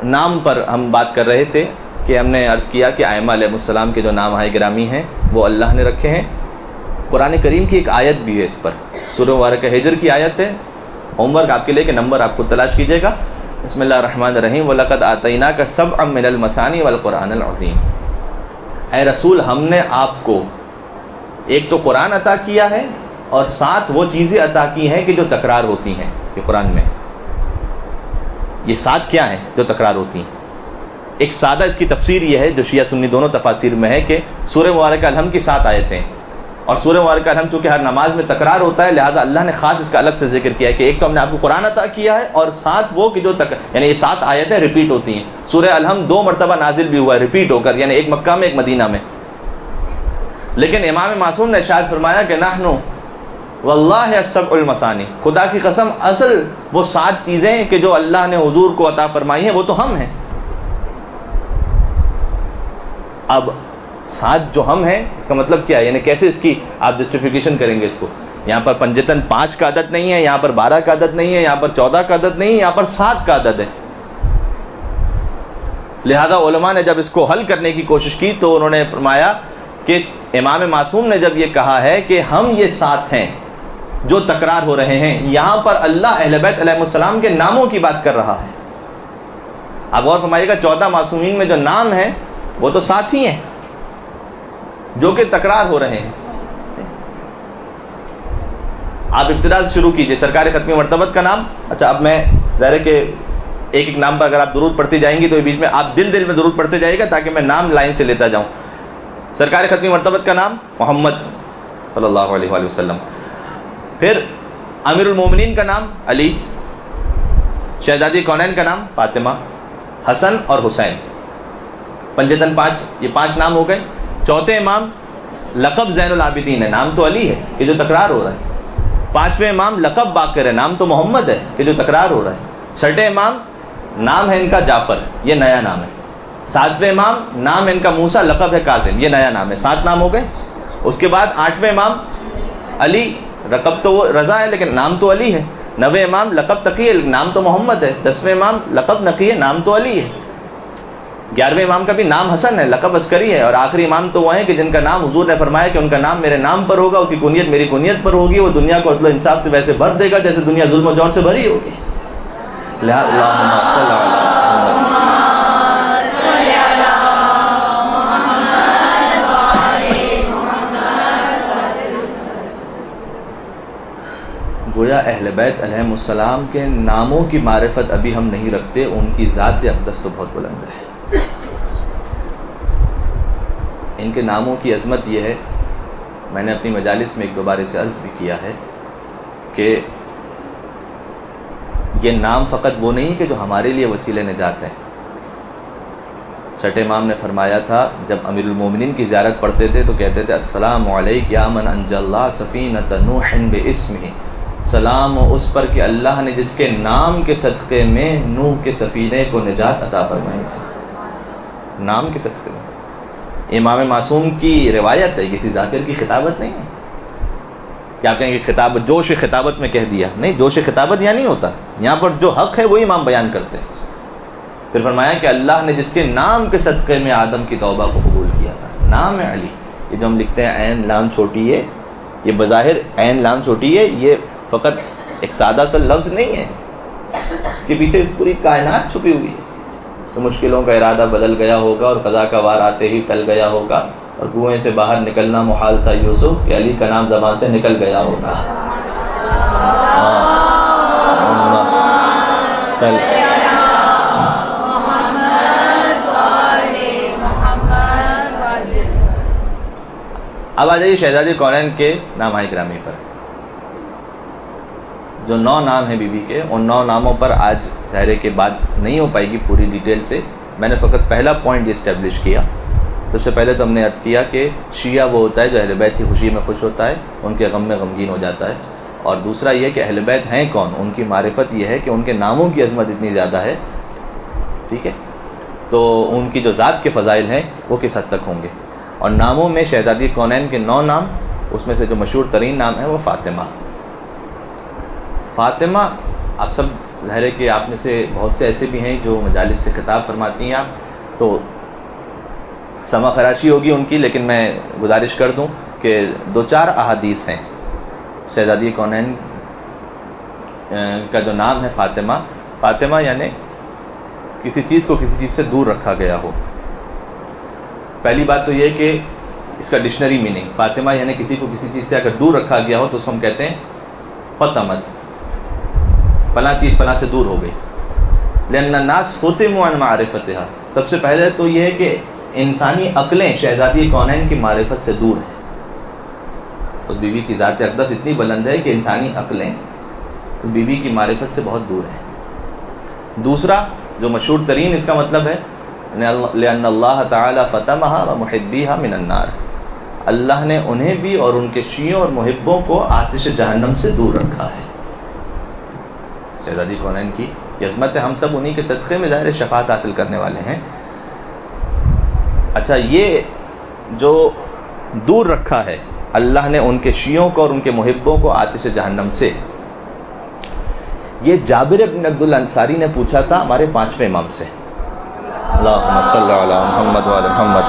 نام پر ہم بات کر رہے تھے کہ ہم نے عرض کیا کہ ائمہ علیہ السلام کے جو نام گرامی ہیں وہ اللہ نے رکھے ہیں۔ قرآن کریم کی ایک آیت بھی ہے اس پر، سورہ مبارکہ ہجر کی آیت ہے، ہوم ورک آپ کے لیے کہ نمبر آپ خود تلاش کیجئے گا۔ بسم اللہ الرحمن الرحیم، وَلَقَدْ آتَيْنَاكَ سَبْعًا مِّنَ الْمَثَانِي وَالْقُرْآنِ الْعَظِيمِ، اے رسول ہم نے آپ کو ایک تو قرآن عطا کیا ہے اور ساتھ وہ چیزیں عطا کی ہیں کہ جو تکرار ہوتی ہیں۔ یہ قرآن میں یہ ساتھ کیا ہیں جو تکرار ہوتی ہیں؟ ایک سادہ اس کی تفسیر یہ ہے جو شیعہ سنی دونوں تفاسیر میں ہے کہ سورہ مبارکہ الحم کی 7 آیتیں، اور سورہ مبارکہ الحم چونکہ ہر نماز میں تکرار ہوتا ہے لہٰذا اللہ نے خاص اس کا الگ سے ذکر کیا ہے کہ ایک تو ہم نے آپ کو قرآن عطا کیا ہے اور ساتھ وہ کہ جو یعنی یہ 7 آیتیں ریپیٹ ہوتی ہیں۔ سورہ الحم 2 مرتبہ نازل بھی ہوا ہے ریپیٹ ہو کر، یعنی ایک مکہ میں ایک مدینہ میں۔ لیکن امام معصوم نے ارشاد فرمایا کہ نحن واللہ السبع المثانی، خدا کی قسم اصل وہ 7 چیزیں کہ جو اللہ نے حضور کو عطا فرمائی ہیں وہ تو ہم ہیں۔ اب 7 جو ہم ہیں اس کا مطلب کیا ہے، یعنی کیسے اس کی آپ جسٹیفیکیشن کریں گے اس کو؟ یہاں پر پنجتن 5 کا عدد نہیں ہے، یہاں پر 12 کا عدد نہیں ہے، یہاں پر 14 کا عدد نہیں ہے، یہاں پر 7 کا عدد ہے۔ لہذا علماء نے جب اس کو حل کرنے کی کوشش کی تو انہوں نے فرمایا کہ امام معصوم نے جب یہ کہا ہے کہ ہم یہ 7 ہیں جو تکرار ہو رہے ہیں، یہاں پر اللہ اہل بیت علیہ السلام کے ناموں کی بات کر رہا ہے۔ اب غور فرمائیے گا 14 معصومین میں جو نام ہیں وہ تو 7 ہی ہیں جو کہ تکرار ہو رہے ہیں۔ آپ ابتدا سے شروع کیجئے، سرکار ختمی مرتبت کا نام، اچھا اب میں ظاہر ہے کہ ایک ایک نام پر اگر آپ درود پڑھتی جائیں گی تو بیچ میں آپ دل میں درود پڑھتے جائیے گا تاکہ میں نام لائن سے لیتا جاؤں۔ سرکار ختمی مرتبت کا نام محمد صلی اللہ علیہ وآلہ وسلم، پھر امیر المومنین کا نام علی، شہزادی کونین کا نام فاطمہ، حسن اور حسین، پنجتن 5، یہ 5 نام ہو گئے۔ چوتھے امام لقب زین العابدین ہے، نام تو علی ہے کہ جو تکرار ہو رہا ہے۔ 5ویں امام لقب باقر ہے، نام تو محمد ہے کہ جو تکرار ہو رہا ہے۔ 6ٹھے امام نام ہے ان کا جعفر، یہ نیا نام ہے۔ 7ویں امام نام ان کا موسیٰ، لقب ہے کاظم، یہ نیا نام ہے۔ 7 نام ہو گئے۔ اس کے بعد 8ویں امام علی، لقب تو وہ رضا ہے لیکن نام تو علی ہے۔ 9ویں امام لقب تقی ہے، نام تو محمد ہے۔ 10ویں امام لقب نقی ہے، نام تو علی ہے۔ 11ویں امام کا بھی نام حسن ہے، لقب عسکری ہے۔ اور آخری امام تو وہ ہیں کہ جن کا نام حضور نے فرمایا کہ ان کا نام میرے نام پر ہوگا، اس کی کنیت میری کنیت پر ہوگی، وہ دنیا کو عدل و انصاف سے ویسے بھر دے گا جیسے دنیا ظلم و جور سے بھری ہوگی۔ اللہم صل علی گویا اہل بیت علیہ السلام کے ناموں کی معرفت ابھی ہم نہیں رکھتے، ان کی ذات اقدس تو بہت بلند ہے۔ ان کے ناموں کی عظمت یہ ہے، میں نے اپنی مجالس میں 1-2 بار اسے عرض بھی کیا ہے کہ یہ نام فقط وہ نہیں کہ جو ہمارے لیے وسیلہ نجات ہیں۔ 6ٹھے امام نے فرمایا تھا جب امیر المومنین کی زیارت پڑھتے تھے تو کہتے تھے السلام علیک یا من انجى اللہ سفینۃ نوح باسمہ، سلام اس پر کہ اللہ نے جس کے نام کے صدقے میں نوح کے سفینے کو نجات عطا فرمائی تھی۔ نام کے صدقے میں امام معصوم کی روایت ہے، کسی ذاکر کی خطابت نہیں ہے کہ آپ کہیں کہ خطابت جوش خطابت میں کہہ دیا، نہیں، جوش خطابت یہاں نہیں ہوتا، یہاں پر جو حق ہے وہی امام بیان کرتے ہیں۔ پھر فرمایا کہ اللہ نے جس کے نام کے صدقے میں آدم کی توبہ کو قبول کیا تھا، نام ہے علی. یہ جو ہم لکھتے ہیں عین لام چھوٹی ہے، یہ بظاہر عین لام چھوٹی ہے، یہ فقط ایک سادہ سا لفظ نہیں ہے، اس کے پیچھے پوری کائنات چھپی ہوئی ہے. تو مشکلوں کا ارادہ بدل گیا ہوگا اور قضا کا وار آتے ہی ٹل گیا ہوگا، اور کنویں سے باہر نکلنا محال تھا یوسف کہ علی کا نام زبان سے نکل گیا ہوگا. اب آ جائیے شہزادی کونین کے نام گرامی پر. جو 9 نام ہیں بی بی کے، ان 9 ناموں پر آج ظاہرے کے بات نہیں ہو پائے گی پوری ڈیٹیل سے. میں نے فقط پہلا پوائنٹ اسٹیبلش کیا. سب سے پہلے تو ہم نے عرض کیا کہ شیعہ وہ ہوتا ہے جو اہل بیت کی خوشی میں خوش ہوتا ہے، ان کے غم میں غمگین ہو جاتا ہے. اور دوسرا یہ کہ اہل بیت ہیں کون، ان کی معرفت یہ ہے کہ ان کے ناموں کی عظمت اتنی زیادہ ہے، ٹھیک ہے، تو ان کی جو ذات کے فضائل ہیں وہ کس حد تک ہوں گے. اور ناموں میں شہزادی کونین کے 9 نام، اس میں سے جو مشہور ترین نام ہے وہ فاطمہ. فاطمہ آپ سب ظاہر ہے کہ آپ میں سے بہت سے ایسے بھی ہیں جو مجالس سے خطاب فرماتی ہیں آپ، تو سمع خراشی ہوگی ان کی، لیکن میں گزارش کر دوں کہ 2-4 احادیث ہیں. شہزادی کونین کا جو نام ہے فاطمہ، فاطمہ یعنی کسی چیز کو کسی چیز سے دور رکھا گیا ہو. پہلی بات تو یہ کہ اس کا ڈکشنری میننگ، فاطمہ یعنی کسی کو کسی چیز سے اگر دور رکھا گیا ہو تو اس کو ہم کہتے ہیں فطمت، فلاں چیز فلاں سے دور ہو گئی. لأن الناس فتموا عن معرفتها، سب سے پہلے تو یہ ہے کہ انسانی عقلیں شہزادی کونین کی معرفت سے دور ہیں. اس بیوی کی ذات اقدس اتنی بلند ہے کہ انسانی عقلیں اس بیوی کی معرفت سے بہت دور ہیں. دوسرا جو مشہور ترین اس کا مطلب ہے لأن اللہ تعالی فتمها ومحبیها من النار، اللہ نے انہیں بھی اور ان کے شیعوں اور محبوں کو آتش جہنم سے دور رکھا ہے. شہزادی کونین کی یہ عظمت ہے، ہم سب انہی کے صدقے میں ظاہر شفاعت حاصل کرنے والے ہیں. اچھا، یہ جو دور رکھا ہے اللہ نے ان کے شیعوں کو اور ان کے محبوں کو آتش جہنم سے، یہ جابر بن عبداللہ انصاری نے پوچھا تھا ہمارے 5ویں امام سے. اللہم صلی علی محمد وعلی محمد.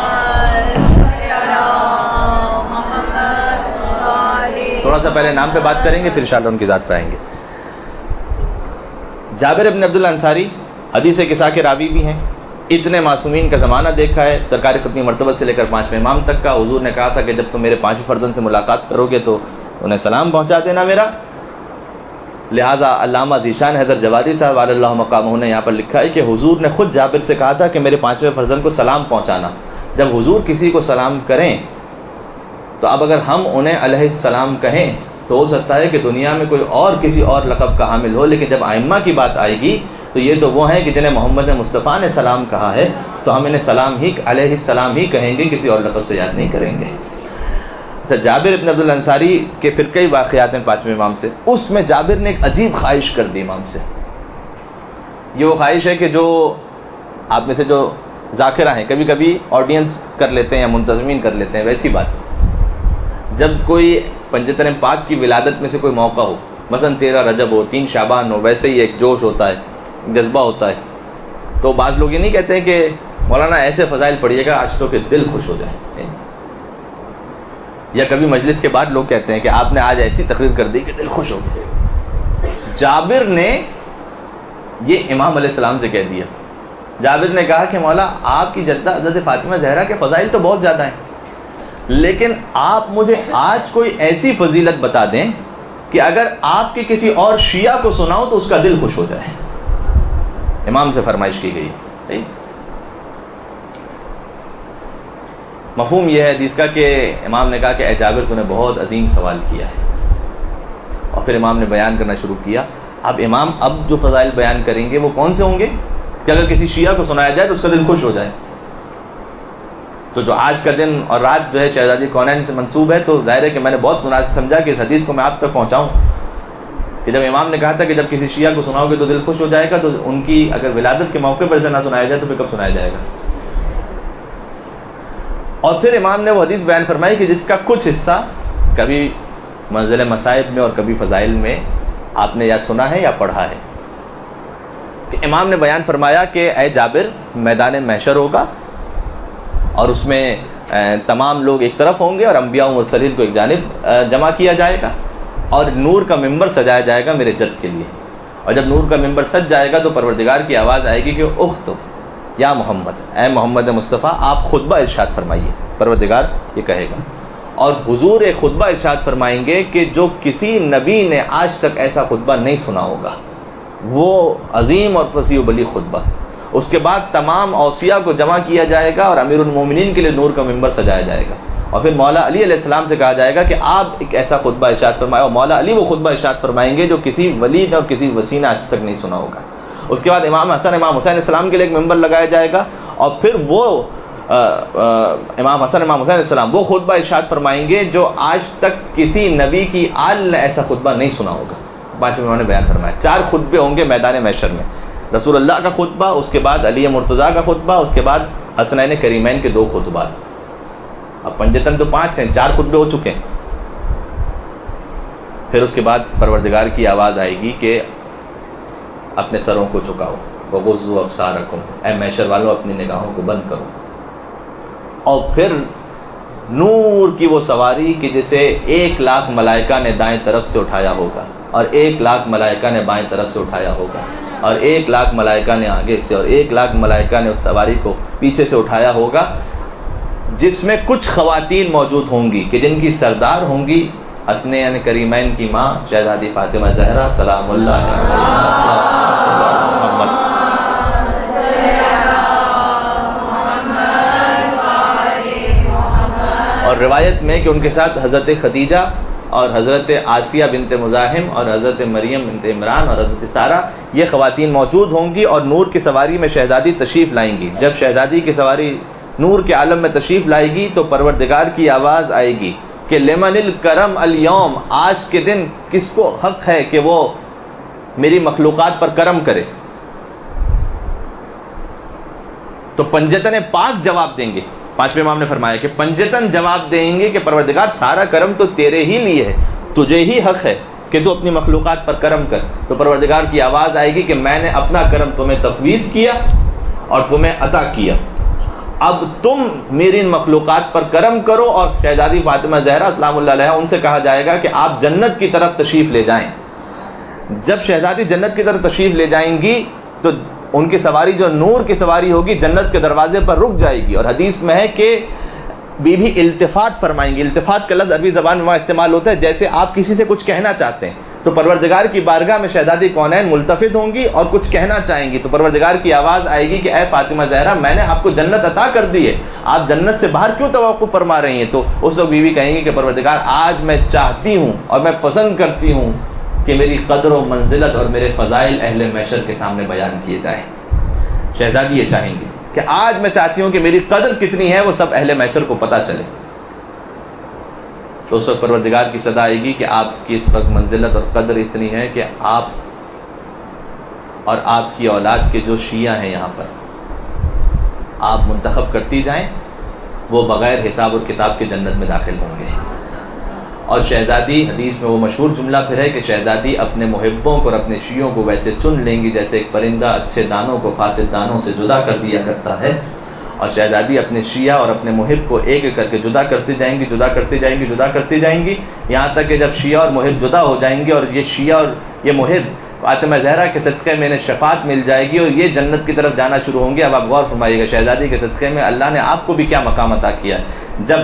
تھوڑا سا پہلے نام پہ بات کریں گے پھر انشاءاللہ ان کی ذات پہ آئیں گے. جابر بن عبداللہ انصاری حدیث کسا کے راوی بھی ہیں. اتنے معصومین کا زمانہ دیکھا ہے، سرکاری ختمی مرتبہ سے لے کر 5ویں امام تک کا. حضور نے کہا تھا کہ جب تم میرے 5 فرزند سے ملاقات کرو گے تو انہیں سلام پہنچا دینا میرا. لہٰذا علامہ ذیشان حیدر جوادی صاحب علی اللہ مقامہ نے یہاں پر لکھا ہے کہ حضور نے خود جابر سے کہا تھا کہ میرے 5ویں فرزند کو سلام پہنچانا. جب حضور کسی کو سلام کریں تو اب اگر ہم انہیں علیہ السلام کہیں تو ہو سکتا ہے کہ دنیا میں کوئی اور کسی اور لقب کا حامل ہو، لیکن جب ائمہ کی بات آئے گی تو یہ تو وہ ہیں کہ جنہیں محمد مصطفیٰ نے سلام کہا ہے، تو ہم انہیں سلام ہی علیہ السلام ہی کہیں گے، کسی اور لقب سے یاد نہیں کریں گے. اچھا، جابر بن عبداللہ انصاری کے پھر کئی واقعات ہیں 5ویں امام سے. اس میں جابر نے ایک عجیب خواہش کر دی امام سے. یہ وہ خواہش ہے کہ جو آپ میں سے جو ذاکرہ ہیں کبھی کبھی آڈینس کر لیتے ہیں یا منتظمین کر لیتے ہیں، ویسی بات. جب کوئی پنجتن پاک کی ولادت میں سے کوئی موقع ہو، مثلا 13 رجب ہو، 3 شعبان ہو، ویسے ہی ایک جوش ہوتا ہے، جذبہ ہوتا ہے. تو بعض لوگ یہ نہیں کہتے ہیں کہ مولانا ایسے فضائل پڑھیے گا آج تو کہ دل خوش ہو جائے. یا کبھی مجلس کے بعد لوگ کہتے ہیں کہ آپ نے آج ایسی تقریر کر دی کہ دل خوش ہو گیا. جابر نے یہ امام علیہ السلام سے کہہ دیا. جابر نے کہا کہ مولا آپ کی جدہ حضرت فاطمہ زہرا کے فضائل تو بہت زیادہ ہیں، لیکن آپ مجھے آج کوئی ایسی فضیلت بتا دیں کہ اگر آپ کے کسی اور شیعہ کو سناؤں تو اس کا دل خوش ہو جائے. امام سے فرمائش کی گئی. مفہوم یہ ہے حدیث کا کہ امام نے کہا کہ اے جابر تو نے بہت عظیم سوال کیا ہے، اور پھر امام نے بیان کرنا شروع کیا. اب امام اب جو فضائل بیان کریں گے وہ کون سے ہوں گے کہ اگر کسی شیعہ کو سنایا جائے تو اس کا دل خوش ہو جائے. تو جو آج کا دن اور رات جو ہے شہزادی کونین سے منسوب ہے، تو ظاہر ہے کہ میں نے بہت مناسب سمجھا کہ اس حدیث کو میں آپ تک پہنچاؤں کہ جب امام نے کہا تھا کہ جب کسی شیعہ کو سناؤ گے تو دل خوش ہو جائے گا، تو ان کی اگر ولادت کے موقع پر سے نہ سنایا جائے تو پھر کب سنایا جائے گا. اور پھر امام نے وہ حدیث بیان فرمائی کہ جس کا کچھ حصہ کبھی منزل مصائب میں اور کبھی فضائل میں آپ نے یا سنا ہے یا پڑھا ہے کہ امام نے بیان فرمایا کہ اے جابر میدان محشر ہوگا اور اس میں تمام لوگ ایک طرف ہوں گے اور انبیاء و مرسلین کو ایک جانب جمع کیا جائے گا اور نور کا ممبر سجایا جائے گا میرے جد کے لیے. اور جب نور کا ممبر سج جائے گا تو پروردگار کی آواز آئے گی کہ اخطب یا محمد، اے محمد مصطفیٰ آپ خطبہ ارشاد فرمائیے. پروردگار یہ کہے گا اور حضور ایک خطبہ ارشاد فرمائیں گے کہ جو کسی نبی نے آج تک ایسا خطبہ نہیں سنا ہوگا، وہ عظیم اور فصیح و بلیغ خطبہ. اس کے بعد تمام اوصیاء کو جمع کیا جائے گا اور امیر المومنین کے لیے نور کا ممبر سجایا جائے گا. اور پھر مولا علی علیہ السلام سے کہا جائے گا کہ آپ ایک ایسا خطبہ ارشاد فرمائے، اور مولا علی وہ خطبہ ارشاد فرمائیں گے جو کسی ولی نے اور کسی وسیع نے آج تک نہیں سنا ہوگا. اس کے بعد امام حسن امام حسین السلام کے لیے ایک ممبر لگایا جائے گا اور پھر وہ امام حسن امام حسین السلام وہ خطبہ ارشاد فرمائیں گے جو آج تک کسی نبی کی آل نے ایسا خطبہ نہیں سنا ہوگا. 5 امام نے بیان فرمایا 4 خطبے ہوں گے میدان محشر میں. رسول اللہ کا خطبہ، اس کے بعد علی مرتضیٰ کا خطبہ، اس کے بعد حسنین کریمین کے 2 خطبات. اب پنجتن تو 5 ہیں، 4 خطبے ہو چکے ہیں. پھر اس کے بعد پروردگار کی آواز آئے گی کہ اپنے سروں کو جھکاؤ، وغضوا ابصارکم، اے محشر والوں اپنی نگاہوں کو بند کرو. اور پھر نور کی وہ سواری کہ جسے 1,00,000 ملائکہ نے دائیں طرف سے اٹھایا ہوگا اور 1,00,000 ملائکہ نے بائیں طرف سے اٹھایا ہوگا اور 1,00,000 ملائکہ نے آگے سے اور 1,00,000 ملائکہ نے اس سواری کو پیچھے سے اٹھایا ہوگا، جس میں کچھ خواتین موجود ہوں گی کہ جن کی سردار ہوں گی حسنین کریمین کی ماں شہزادی فاطمہ زہرا سلام اللہ محمد. اور روایت میں کہ ان کے ساتھ حضرت خدیجہ اور حضرت آسیہ بنت مزاحم اور حضرت مریم بنت عمران اور حضرت سارہ یہ خواتین موجود ہوں گی اور نور کی سواری میں شہزادی تشریف لائیں گی. جب شہزادی کی سواری نور کے عالم میں تشریف لائے گی تو پروردگار کی آواز آئے گی کہ لمن الکرم اليوم، آج کے دن کس کو حق ہے کہ وہ میری مخلوقات پر کرم کرے. تو پنجتن پاک جواب دیں گے. 5ویں امام نے فرمایا کہ پنجتن جواب دیں گے کہ پروردگار سارا کرم تو تیرے ہی لیے ہے، تجھے ہی حق ہے کہ تو اپنی مخلوقات پر کرم کر. تو پروردگار کی آواز آئے گی کہ میں نے اپنا کرم تمہیں تفویض کیا اور تمہیں عطا کیا، اب تم میری ان مخلوقات پر کرم کرو. اور شہزادی فاطمہ زہرا سلام اللہ علیہا ان سے کہا جائے گا کہ آپ جنت کی طرف تشریف لے جائیں. جب شہزادی جنت کی طرف تشریف لے جائیں گی تو ان کی سواری جو نور کی سواری ہوگی جنت کے دروازے پر رک جائے گی. اور حدیث میں ہے کہ بی بھی التفات فرمائیں گی. التفات کا لفظ عربی زبان میں وہاں استعمال ہوتا ہے جیسے آپ کسی سے کچھ کہنا چاہتے ہیں. تو پروردگار کی بارگاہ میں شہزادی کونین ملتفت ہوں گی اور کچھ کہنا چاہیں گی. تو پروردگار کی آواز آئے گی کہ اے فاطمہ زہرا میں نے آپ کو جنت عطا کر دی ہے، آپ جنت سے باہر کیوں توقف فرما رہی ہیں؟ تو اس وقت بیوی کہیں گی کہ پروردگار آج میں چاہتی ہوں اور میں پسند کرتی ہوں کہ میری قدر و منزلت اور میرے فضائل اہل محشر کے سامنے بیان کیے جائیں. شہزادی یہ چاہیں گی کہ آج میں چاہتی ہوں کہ میری قدر کتنی ہے وہ سب اہل محشر کو پتہ چلے. تو اس وقت پروردگار کی صدا آئے گی کہ آپ کی اس وقت منزلت اور قدر اتنی ہے کہ آپ اور آپ کی اولاد کے جو شیعہ ہیں یہاں پر آپ منتخب کرتی جائیں، وہ بغیر حساب اور کتاب کے جنت میں داخل ہوں گے. اور شہزادی حدیث میں وہ مشہور جملہ پھر ہے کہ شہزادی اپنے محبوں کو اور اپنے شیعوں کو ویسے چن لیں گی جیسے ایک پرندہ اچھے دانوں کو فاسد دانوں سے جدا کر دیا کرتا ہے. اور شہزادی اپنے شیعہ اور اپنے محب کو ایک ایک کر کے جدا کرتی جائیں گی، جدا کرتی جائیں گی، جدا کرتی جائیں گی، یہاں تک کہ جب شیعہ اور محب جدا ہو جائیں گے اور یہ شیعہ اور یہ محب فاطمہ زہرا کے صدقے میں انہیں شفاعت مل جائے گی اور یہ جنت کی طرف جانا شروع ہوں گے. اب آپ غور فرمائیے گا شہزادی کے صدقے میں اللہ نے آپ کو بھی کیا مقام عطا کیا ہے. جب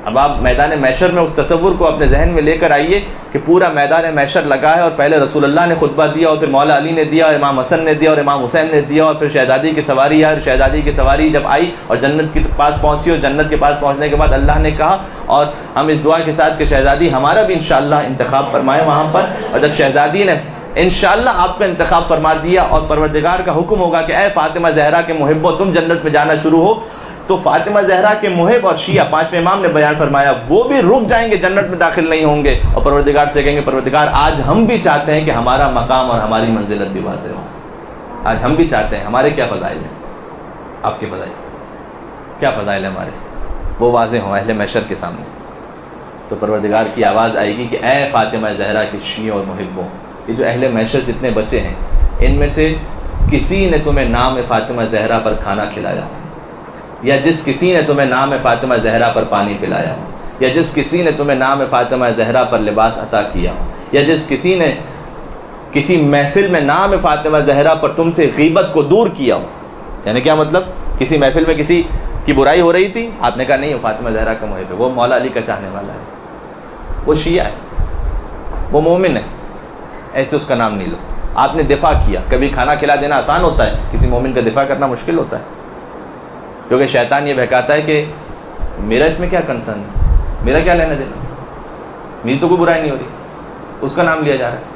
اب آپ میدان محشر میں اس تصور کو اپنے ذہن میں لے کر آئیے کہ پورا میدان محشر لگا ہے اور پہلے رسول اللہ نے خطبہ دیا اور پھر مولا علی نے دیا اور امام حسن نے دیا اور امام حسین نے دیا اور پھر شہزادی کی سواری آئی اور شہزادی کی سواری جب آئی اور جنت کے پاس پہنچی اور جنت کے پاس پہنچنے کے بعد اللہ نے کہا اور ہم اس دعا کے ساتھ کہ شہزادی ہمارا بھی انشاءاللہ انتخاب فرمائے وہاں پر. اور جب شہزادی نے انشاءاللہ آپ کا انتخاب فرما دیا اور پروردگار کا حکم ہوگا کہ اے فاطمہ زہرا کے محبو تم جنت میں جانا شروع ہو، تو فاطمہ زہرا کے محب اور شیعہ 5ویں امام نے بیان فرمایا وہ بھی رک جائیں گے، جنت میں داخل نہیں ہوں گے اور پروردگار سے کہیں گے پروردگار آج ہم بھی چاہتے ہیں کہ ہمارا مقام اور ہماری منزلت بھی واضح ہو. آج ہم بھی چاہتے ہیں ہمارے کیا فضائل ہیں، آپ کے فضائل کیا فضائل ہیں ہمارے، وہ واضح ہوں اہل محشر کے سامنے. تو پروردگار کی آواز آئے گی کہ اے فاطمہ زہرا کے شیعوں اور محبوں، یہ جو اہل محشر جتنے بچے ہیں ان میں سے کسی نے تمہیں نام فاطمہ زہرا پر کھانا کھلایا ہو، یا جس کسی نے تمہیں نام فاطمہ زہرا پر پانی پلایا ہو، یا جس کسی نے تمہیں نام فاطمہ زہرا پر لباس عطا کیا ہو، یا جس کسی نے کسی محفل میں نام فاطمہ زہرا پر تم سے غیبت کو دور کیا ہو. یعنی کیا مطلب؟ کسی محفل میں کسی کی برائی ہو رہی تھی، آپ نے کہا نہیں وہ فاطمہ زہرا کا محب ہے، وہ مولا علی کا چاہنے والا ہے، وہ شیعہ ہے، وہ مومن ہے، ایسے اس کا نام نہیں لو. آپ نے دفاع کیا. کبھی کھانا کھلا دینا آسان ہوتا ہے، کسی مومن کا دفاع کرنا مشکل ہوتا ہے، کیونکہ شیطان یہ بہکاتا ہے کہ میرا اس میں کیا کنسرن ہے، میرا کیا لینا دینا، میری تو کوئی برائی نہیں ہو رہی، اس کا نام لیا جا رہا ہے.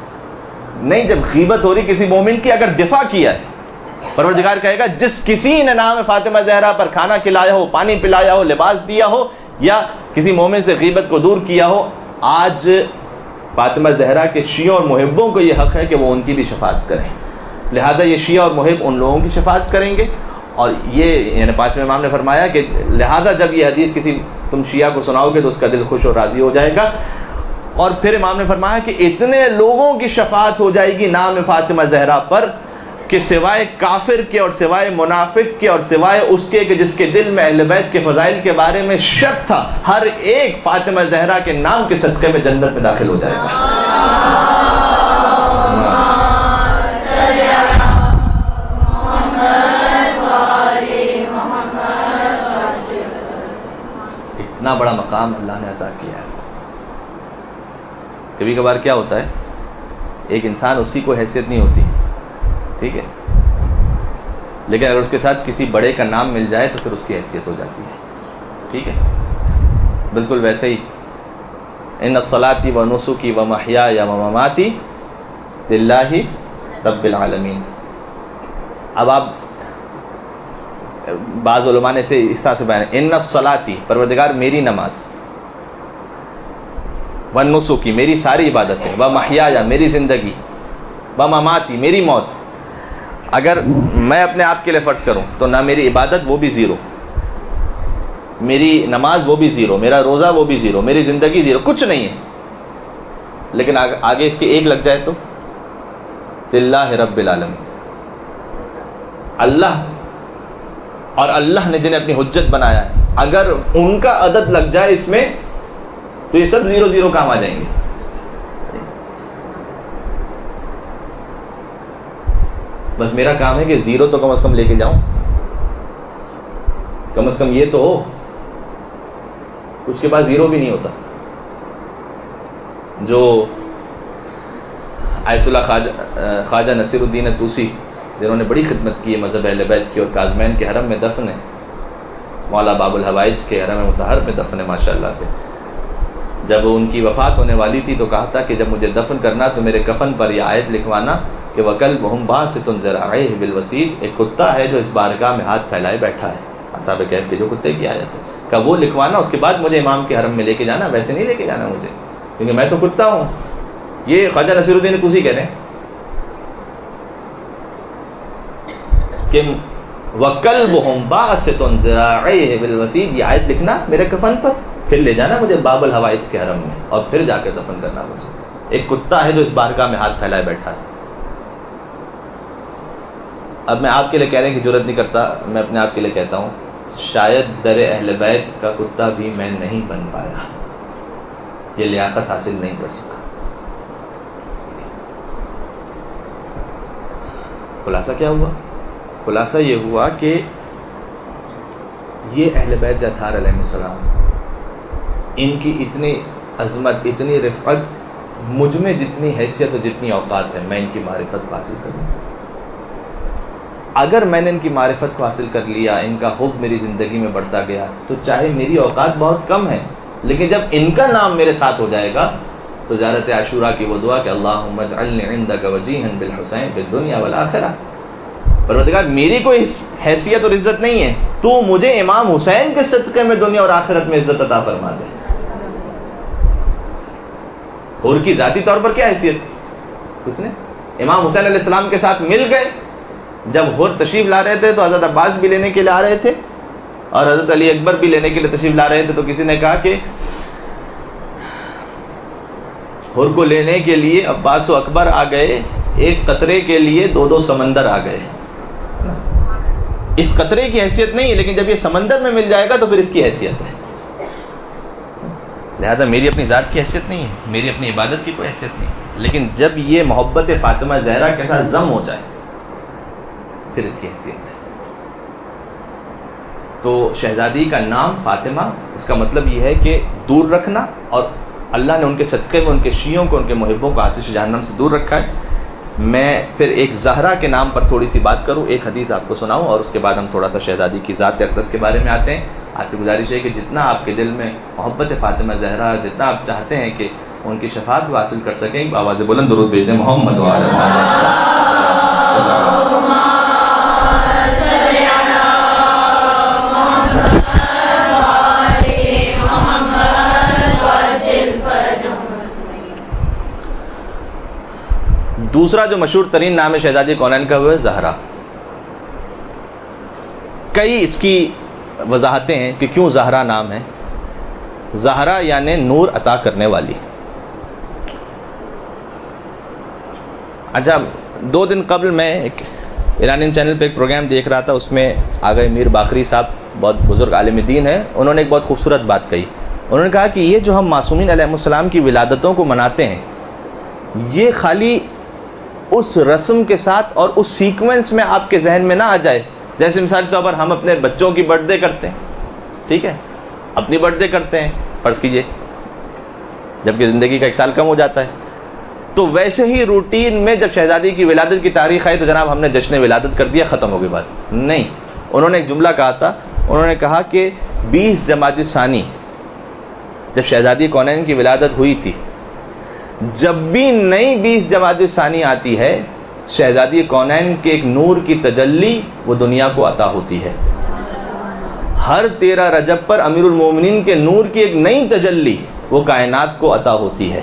نہیں، جب غیبت ہو رہی کسی مومن کی، اگر دفاع کیا ہے، پروردگار کہے گا جس کسی نے نام فاطمہ زہرا پر کھانا کھلایا ہو، پانی پلایا ہو، لباس دیا ہو، یا کسی مومن سے غیبت کو دور کیا ہو، آج فاطمہ زہرا کے شیعوں اور محبوں کو یہ حق ہے کہ وہ ان کی بھی شفاعت کریں. لہذا یہ شیعہ اور محب ان لوگوں کی شفاعت کریں گے. اور یہ یعنی پانچویں امام نے فرمایا کہ لہذا جب یہ حدیث کسی تم شیعہ کو سناؤ گے تو اس کا دل خوش اور راضی ہو جائے گا. اور پھر امام نے فرمایا کہ اتنے لوگوں کی شفاعت ہو جائے گی نام فاطمہ زہرا پر کہ سوائے کافر کے اور سوائے منافق کے اور سوائے اس کے کہ جس کے دل میں اہل بیت کے فضائل کے بارے میں شک تھا، ہر ایک فاطمہ زہرا کے نام کے صدقے میں جنت میں داخل ہو جائے گا. اتنا بڑا مقام اللہ نے عطا کیا ہے. کبھی کبھار کیا ہوتا ہے، ایک انسان اس کی کوئی حیثیت نہیں ہوتی، ٹھیک ہے، لیکن اگر اس کے ساتھ کسی بڑے کا نام مل جائے تو پھر اس کی حیثیت ہو جاتی ہے. ٹھیک ہے، بالکل ویسے ہی ان صلاتی و نسکی و محیای و مماتی للہ رب العالمین. اب آپ بعض علماء نے اسے اس طرح سے بیان، ان صلاتی پروردگار میری نماز، و نسکی میری ساری عبادتیں، و محیای میری زندگی، و مماتی میری موت. اگر میں اپنے آپ کے لیے فرض کروں تو نہ میری عبادت وہ بھی زیرو، میری نماز وہ بھی زیرو، میرا روزہ وہ بھی زیرو، میری زندگی زیرو، کچھ نہیں ہے. لیکن آگے اس کے ایک لگ جائے تو للہ رب العالمین، اللہ اور اللہ نے جنہیں اپنی حجت بنایا ہے، اگر ان کا عدد لگ جائے اس میں تو یہ سب زیرو زیرو کام آ جائیں گے. بس میرا کام ہے کہ زیرو تو کم از کم لے کے جاؤں، کم از کم یہ تو ہو. کچھ کے پاس زیرو بھی نہیں ہوتا. جو آیت اللہ خواجہ نصیر الدین طوسی جنہوں نے بڑی خدمت کی ہے مذہب اہل بیت کی، اور کاظمین کے حرم میں دفن ہے، مولا باب الحوائج کے حرم مطہر میں دفن ہے ماشاءاللہ سے. جب ان کی وفات ہونے والی تھی تو کہا تھا کہ جب مجھے دفن کرنا تو میرے کفن پر یہ آیت لکھوانا کہ وَكَلْبُهُمْ بَاسِطٌ ذِرَاعَيْهِ بِالْوَسِيدِ، ایک کتا ہے جو اس بارگاہ میں ہاتھ پھیلائے بیٹھا ہے. اصحاب کہف کے جو کتے کی آیت ہے، کہ وہ لکھوانا، اس کے بعد مجھے امام کے حرم میں لے کے جانا، ویسے نہیں لے کے جانا مجھے، کیونکہ میں تو کتا ہوں. یہ خواجہ نصیر الدین طوسی کہہ رہے ہیں کہ وَكَلْبُهُمْ بَاسِطٌ ذِرَاعَيْهِ بِالْوَسِيدِ، یہ آیت لکھنا میرے کفن پر، پھر لے جانا مجھے باب الحوائج کے حرم میں، اور پھر جا کے دفن کرنا مجھے. ایک کتا ہے جو اس بارگاہ میں ہاتھ پھیلائے بیٹھا ہے. اب میں آپ کے لیے کہنے کی جرت نہیں کرتا، میں اپنے آپ کے لیے کہتا ہوں، شاید در اہل بیت کا کتا بھی میں نہیں بن پایا، یہ لیاقت حاصل نہیں کر سکا. خلاصہ کیا ہوا؟ خلاصہ یہ ہوا کہ یہ اہل بیت اطہار علیہ السلام، ان کی اتنی عظمت، اتنی رفعت، مجھ میں جتنی حیثیت اور جتنی اوقات ہے، میں ان کی معرفت کو حاصل کروں. اگر میں نے ان کی معرفت کو حاصل کر لیا، ان کا حب میری زندگی میں بڑھتا گیا، تو چاہے میری اوقات بہت کم ہے، لیکن جب ان کا نام میرے ساتھ ہو جائے گا تو زیارت عاشوراء کی وہ دعا کہ اللہم اجعلنی عندک وجیہا بالحسین فی الدنیا والآخرہ، پروردگار میری کوئی حیثیت اور عزت نہیں ہے، تو مجھے امام حسین کے صدقے میں دنیا اور آخرت میں عزت عطا فرما دے. حور کی ذاتی طور پر کیا حیثیت تھی؟ کچھ نہیں. امام حسین علیہ السلام کے ساتھ مل گئے. جب حور تشریف لا رہے تھے تو حضرت عباس بھی لینے کے لیے آ رہے تھے اور حضرت علی اکبر بھی لینے کے لیے تشریف لا رہے تھے. تو کسی نے کہا کہ حور کو لینے کے لیے عباس و اکبر آ گئے، ایک قطرے کے لیے دو سمندر آ گئے. اس قطرے کی حیثیت نہیں ہے، لیکن جب یہ سمندر میں مل جائے گا تو پھر اس کی حیثیت ہے. لہذا میری اپنی ذات کی حیثیت نہیں ہے، میری اپنی عبادت کی کوئی حیثیت نہیں، لیکن جب یہ محبت فاطمہ زہرا کے ساتھ ضم ہو جائے پھر اس کی حیثیت ہے. تو شہزادی کا نام فاطمہ، اس کا مطلب یہ ہے کہ دور رکھنا، اور اللہ نے ان کے صدقے میں ان کے شیعوں کو، ان کے محبوں کو آتش جہنم سے دور رکھا ہے. میں پھر ایک زہرا کے نام پر تھوڑی سی بات کروں، ایک حدیث آپ کو سناؤں، اور اس کے بعد ہم تھوڑا سا شہزادی کی ذات اقدس کے بارے میں آتے ہیں. آپ سے گزارش ہے کہ جتنا آپ کے دل میں محبت فاطمہ زہرا، جتنا آپ چاہتے ہیں کہ ان کی شفاعت کو حاصل کر سکیں، آواز بلند درود بھیجیں محمد وعلی محمد. دوسرا جو مشہور ترین نام ہے شہزادی کونین کا وہ ہے زہرا. کئی اس کی وضاحتیں ہیں کہ کیوں زہرا نام ہے. زہرا یعنی نور عطا کرنے والی. اچھا، 2 دن قبل میں ایک ایرانین چینل پہ ایک پروگرام دیکھ رہا تھا، اس میں آگئے میر باقری صاحب بہت بزرگ عالم دین ہیں، انہوں نے ایک بہت خوبصورت بات کہی. انہوں نے کہا کہ یہ جو ہم معصومین علیہ السلام کی ولادتوں کو مناتے ہیں، یہ خالی اس رسم کے ساتھ اور اس سیکوینس میں آپ کے ذہن میں نہ آ جائے. جیسے مثال کے طور پر ہم اپنے بچوں کی برتھ ڈے کرتے ہیں، ٹھیک ہے، اپنی برتھ ڈے کرتے ہیں فرض کیجئے، جبکہ زندگی کا 1 سال کم ہو جاتا ہے. تو ویسے ہی روٹین میں جب شہزادی کی ولادت کی تاریخ آئی تو جناب ہم نے جشن ولادت کر دیا، ختم ہو گئی بات. نہیں، انہوں نے ایک جملہ کہا تھا، انہوں نے کہا کہ 20 جمادی الثانی جب شہزادی کونین کی ولادت ہوئی تھی، جب بھی نئی 20 جمادی الثانی آتی ہے، شہزادی کونین کے ایک نور کی تجلی وہ دنیا کو عطا ہوتی ہے. ہر 13 رجب پر امیر المومنین کے نور کی ایک نئی تجلی وہ کائنات کو عطا ہوتی ہے.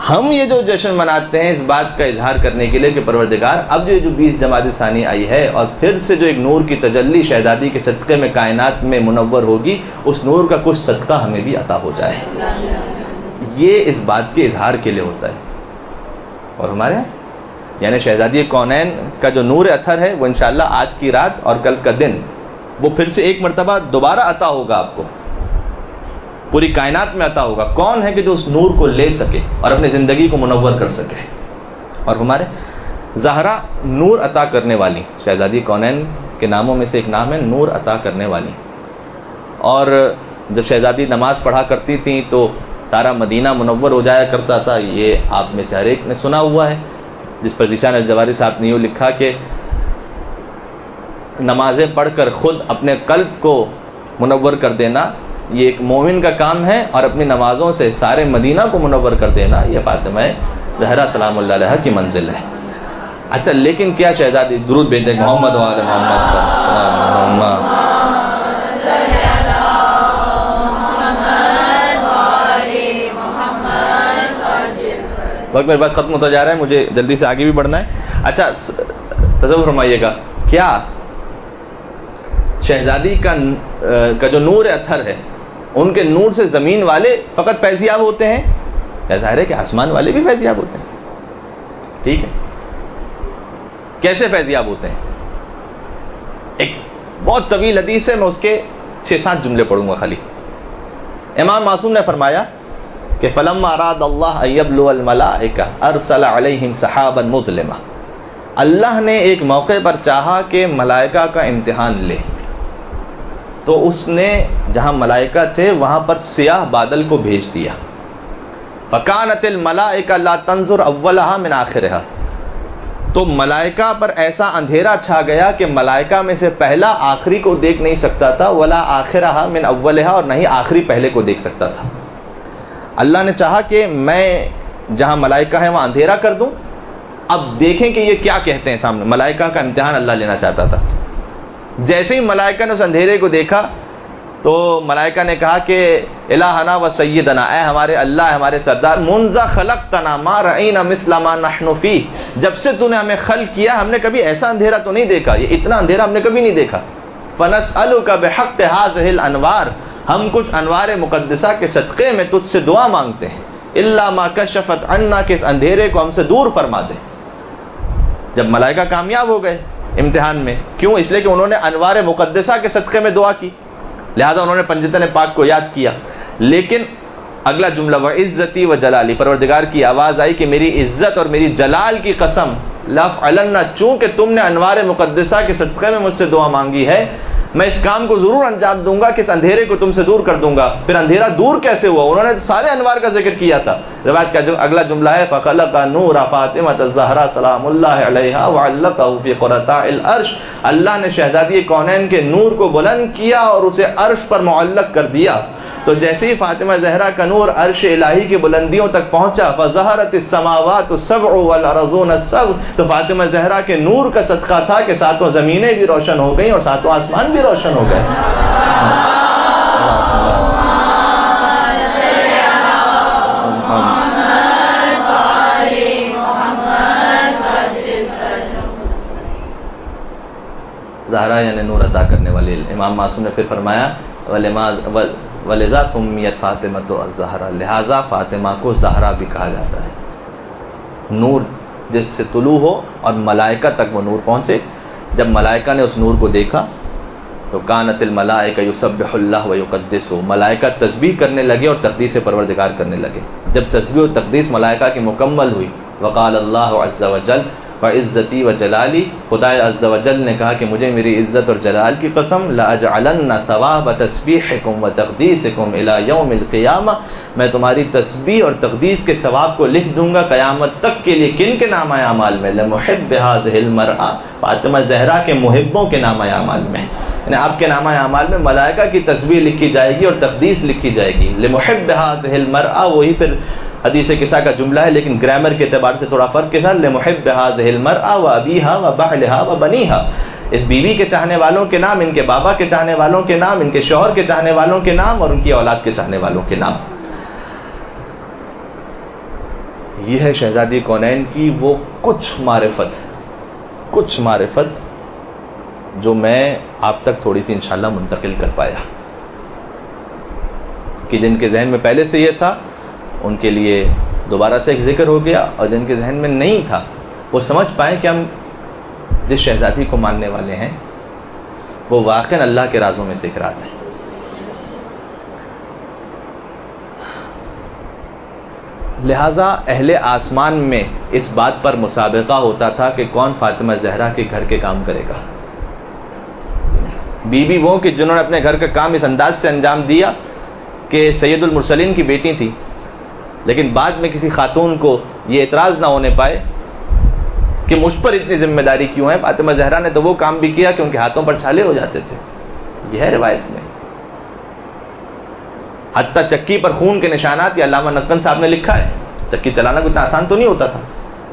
ہم یہ جو جشن مناتے ہیں اس بات کا اظہار کرنے کے لیے کہ پروردگار اب جو 20 جمادی ثانی آئی ہے اور پھر سے جو ایک نور کی تجلی شہزادی کے صدقے میں کائنات میں منور ہوگی، اس نور کا کچھ صدقہ ہمیں بھی عطا ہو جائے. یہ اس بات کے اظہار کے لیے ہوتا ہے. اور ہمارے یعنی شہزادی کونین کا جو نور اثر ہے وہ انشاءاللہ آج کی رات اور کل کا دن وہ پھر سے ایک مرتبہ دوبارہ عطا ہوگا، آپ کو پوری کائنات میں عطا ہوگا. کون ہے کہ جو اس نور کو لے سکے اور اپنی زندگی کو منور کر سکے؟ اور ہمارے زہرا نور عطا کرنے والی، شہزادی کونین کے ناموں میں سے ایک نام ہے نور عطا کرنے والی. اور جب شہزادی نماز پڑھا کرتی تھیں تو سارا مدینہ منور ہو جایا کرتا تھا. یہ آپ میں سے ہر ایک نے سنا ہوا ہے، جس پر ذیشان الجواری صاحب نے یوں لکھا کہ نمازیں پڑھ کر خود اپنے قلب کو منور کر دینا یہ ایک مومن کا کام ہے، اور اپنی نمازوں سے سارے مدینہ کو منور کر دینا یہ فاطمہ زہرا سلام اللہ علیہ کی منزل ہے. اچھا، لیکن کیا شہزادی درود بھیجتے محمد وعلی محمد. وقت میرے پاس ختم ہوتا جا رہا ہے، مجھے جلدی سے آگے بھی بڑھنا ہے. اچھا، تصور فرمائیے گا، کیا شہزادی کا جو نور اثر ہے، ان کے نور سے زمین والے فقط فیضیاب ہوتے ہیں؟ ظاہر ہے کہ آسمان والے بھی فیضیاب ہوتے ہیں. ٹھیک ہے، کیسے فیضیاب ہوتے ہیں؟ ایک بہت طویل حدیث ہے، میں اس کے 6-7 جملے پڑھوں گا خالی. امام معصوم نے فرمایا کہ فلما اراد اللہ ان یبلو الملائکہ ارسل علیہم سحابا مظلمہ. اللہ نے ایک موقع پر چاہا کہ ملائکہ کا امتحان لے، تو اس نے جہاں ملائکہ تھے وہاں پر سیاہ بادل کو بھیج دیا. فکانت الملائکہ لا تنظر اولہا من آخرہا. تو ملائکہ پر ایسا اندھیرا چھا گیا کہ ملائکہ میں سے پہلا آخری کو دیکھ نہیں سکتا تھا، ولا آخرہا من اولہا، اور نہیں آخری پہلے کو دیکھ سکتا تھا. اللہ نے چاہا کہ میں جہاں ملائکہ ہیں وہاں اندھیرا کر دوں. اب دیکھیں کہ یہ کیا کہتے ہیں سامنے. ملائکہ کا امتحان اللہ لینا چاہتا تھا. جیسے ہی ملائکہ نے اس اندھیرے کو دیکھا تو ملائکہ نے کہا کہ الہنا و سیدنا، اے ہمارے اللہ، ہمارے سردار، منذ خلقتنا ما رأینا مثل ما نحن فیہ، جب سے تو نے ہمیں خلق کیا ہم نے کبھی ایسا اندھیرا تو نہیں دیکھا، یہ اتنا اندھیرا ہم نے کبھی نہیں دیکھا. فنسألک بحق هذه الانوار، ہم کچھ انوار مقدسہ کے صدقے میں تجھ سے دعا مانگتے ہیں. الا ما کشفت عنا، کہ اس اندھیرے کو ہم سے دور فرما دے. جب ملائکہ کامیاب ہو گئے امتحان میں. کیوں؟ اس لیے کہ انہوں نے انوار مقدسہ کے صدقے میں دعا کی، لہذا انہوں نے پنجتن پاک کو یاد کیا. لیکن اگلا جملہ وعزتی و جلالی، پروردگار کی آواز آئی کہ میری عزت اور میری جلال کی قسم لافعلن، چونکہ تم نے انوار مقدسہ کے صدقے میں مجھ سے دعا مانگی ہے، میں اس کام کو ضرور انجام دوں گا کہ اس اندھیرے کو تم سے دور کر دوں گا. پھر اندھیرا دور کیسے ہوا؟ انہوں نے سارے انوار کا ذکر کیا تھا. روایت کا جو اگلا جملہ ہے فخلق نور فاطمہ الزہرا سلام اللہ علیہا وعلقہ فی قرۃ العرش، اللہ نے شہزادی کونین کے نور کو بلند کیا اور اسے عرش پر معلق کر دیا. تو جیسے ہی فاطمہ زہرا کا نور عرش الہی کی بلندیوں تک پہنچا فظہرت السماوات السبع والارضون السبع، تو فاطمہ زہرا کے نور کا صدقہ تھا کہ ساتوں زمینیں بھی روشن ہو گئیں اور ساتوں آسمان بھی روشن ہو گئے. زہرا یعنی نور عطا کرنے والی. امام معصوم نے پھر فرمایا وَلِذَا سُمِّيَتْ فَاطِمَةُ الزَّهْرَا، لہٰذا فاطمہ کو زہرا بھی کہا جاتا ہے. نور جس سے طلوع ہو اور ملائکہ تک وہ نور پہنچے. جب ملائکہ نے اس نور کو دیکھا تو کانت الملائکہ یسبح اللہ ویقدسہ، ملائکہ تسبیح کرنے لگے اور تقدیس پروردگار کرنے لگے. جب تسبیح و تقدیس ملائکہ کی مکمل ہوئی وقال اللہ عز وجل وعزتی و جلالی، خدا عز و جل نے کہا کہ مجھے میری عزت اور جلال کی قسم لأجعلن ثواب تسبیحکم و تقدیسکم الی یوم القیامہ، میں تمہاری تسبیح اور تقدیس کے ثواب کو لکھ دوں گا قیامت تک کے لیے. کن کے نامہ اعمال میں؟ لمحب هذه المرأة، فاطمہ زہرا کے محبوں کے نامہ اعمال میں. یعنی آپ کے نامہ اعمال میں ملائکہ کی تسبیح لکھی جائے گی اور تقدیس لکھی جائے گی. لمحب هذه المرأة وہی پھر حدیث قصہ کا جملہ ہے لیکن گرامر کے اعتبار سے تھوڑا فرق کے ساتھ لمحب هذه المرأة وابیہا وبعلہا وبنیہا، اس بیوی کے چاہنے والوں کے نام، ان کے بابا کے چاہنے والوں کے نام، ان کے شوہر کے چاہنے والوں کے نام اور ان کی اولاد کے چاہنے والوں کے نام. یہ ہے شہزادی کونین کی وہ کچھ معرفت جو میں آپ تک تھوڑی سی انشاءاللہ منتقل کر پایا، کہ جن کے ذہن میں پہلے سے یہ تھا ان کے لیے دوبارہ سے ایک ذکر ہو گیا، اور جن کے ذہن میں نہیں تھا وہ سمجھ پائیں کہ ہم جس شہزادی کو ماننے والے ہیں وہ واقعاً اللہ کے رازوں میں سے ایک راز ہے. لہٰذا اہل آسمان میں اس بات پر مسابقہ ہوتا تھا کہ کون فاطمہ زہرا کے گھر کے کام کرے گا. بیوی وہ کہ جنہوں نے اپنے گھر کا کام اس انداز سے انجام دیا کہ سید المرسلین کی بیٹی تھی، لیکن بعد میں کسی خاتون کو یہ اعتراض نہ ہونے پائے کہ مجھ پر اتنی ذمہ داری کیوں ہے. فاطمہ زہرا نے تو وہ کام بھی کیا کہ ان کے ہاتھوں پر چھالے ہو جاتے تھے، یہ ہے روایت میں. حتیٰ چکی پر خون کے نشانات، یہ علامہ نقن صاحب نے لکھا ہے. چکی چلانا کوئی اتنا آسان تو نہیں ہوتا تھا.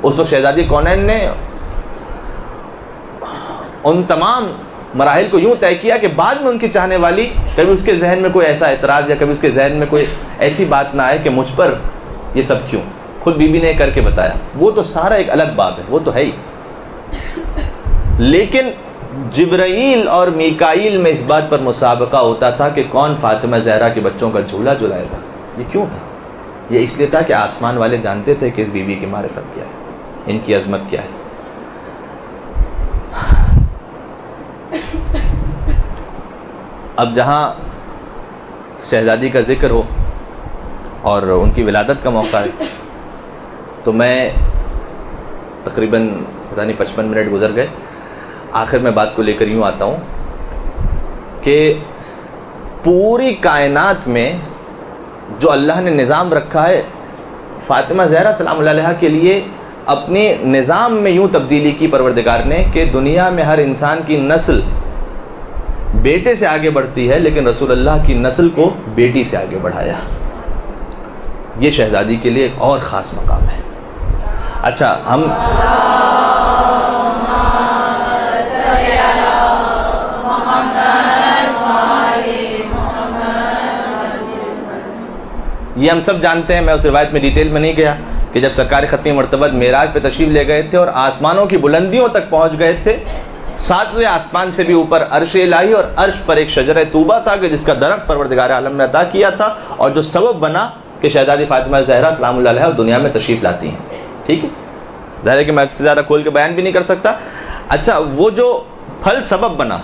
اس وقت شہزادی کونین نے ان تمام مراحل کو یوں طے کیا کہ بعد میں ان کی چاہنے والی کبھی اس کے ذہن میں کوئی ایسا اعتراض یا کبھی اس کے ذہن میں کوئی ایسی بات نہ آئے کہ مجھ پر یہ سب کیوں. خود بی بی نے کر کے بتایا. وہ تو سارا ایک الگ باب ہے، وہ تو ہے ہی. لیکن جبرائیل اور میکائیل میں اس بات پر مسابقہ ہوتا تھا کہ کون فاطمہ زہرا کے بچوں کا جھولا جھلائے گا. یہ کیوں تھا؟ یہ اس لیے تھا کہ آسمان والے جانتے تھے کہ اس بیوی کی معرفت کیا ہے، ان کی عظمت کیا ہے. اب جہاں شہزادی کا ذکر ہو اور ان کی ولادت کا موقع ہے تو میں تقریباً پتہ نہیں 55 منٹ گزر گئے. آخر میں بات کو لے کر یوں آتا ہوں کہ پوری کائنات میں جو اللہ نے نظام رکھا ہے، فاطمہ زہرا سلام اللہ علیہا کے لیے اپنے نظام میں یوں تبدیلی کی پروردگار نے کہ دنیا میں ہر انسان کی نسل بیٹے سے آگے بڑھتی ہے، لیکن رسول اللہ کی نسل کو بیٹی سے آگے بڑھایا. یہ شہزادی کے لیے ایک اور خاص مقام ہے. اچھا، ہم یہ ہم سب جانتے ہیں، میں اس روایت میں ڈیٹیل میں نہیں گیا کہ جب سرکار ختمی مرتبہ معراج پہ تشریف لے گئے تھے اور آسمانوں کی بلندیوں تک پہنچ گئے تھے، 7ویں آسمان سے بھی اوپر عرش الہی، اور عرش پر ایک شجرہ طوبہ تھا کہ جس کا درخت پروردگار عالم نے عطا کیا تھا اور جو سبب بنا کہ شہزادی فاطمہ زہرا سلام اللہ علیہا دنیا میں تشریف لاتی ہیں. ٹھیک ہے، ظاہر ہے کہ میں اس سے زیادہ کھول کے بیان بھی نہیں کر سکتا. اچھا وہ جو پھل سبب بنا،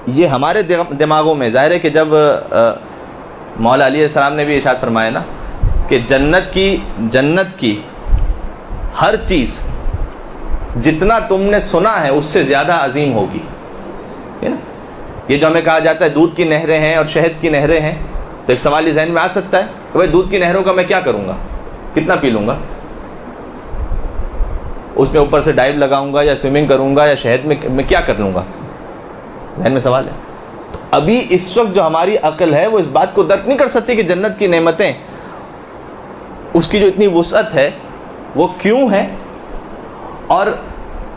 یہ ہمارے دماغوں میں ظاہر ہے کہ جب مولا علیہ السلام نے بھی ارشاد فرمایا نا کہ جنت کی ہر چیز جتنا تم نے سنا ہے اس سے زیادہ عظیم ہوگی. یہ جو ہمیں کہا جاتا ہے دودھ کی نہریں ہیں اور شہد کی نہریں ہیں، تو ایک سوال یہ ذہن میں آ سکتا ہے کہ بھائی دودھ کی نہروں کا میں کیا کروں گا، کتنا پی لوں گا، اس میں اوپر سے ڈائیو لگاؤں گا یا سوئمنگ کروں گا، یا شہد میں کیا کر لوں گا، ذہن میں سوال ہے. تو ابھی اس وقت جو ہماری عقل ہے وہ اس بات کو درک نہیں کر سکتی کہ جنت کی نعمتیں، اس کی جو اتنی وسعت ہے وہ کیوں ہے. اور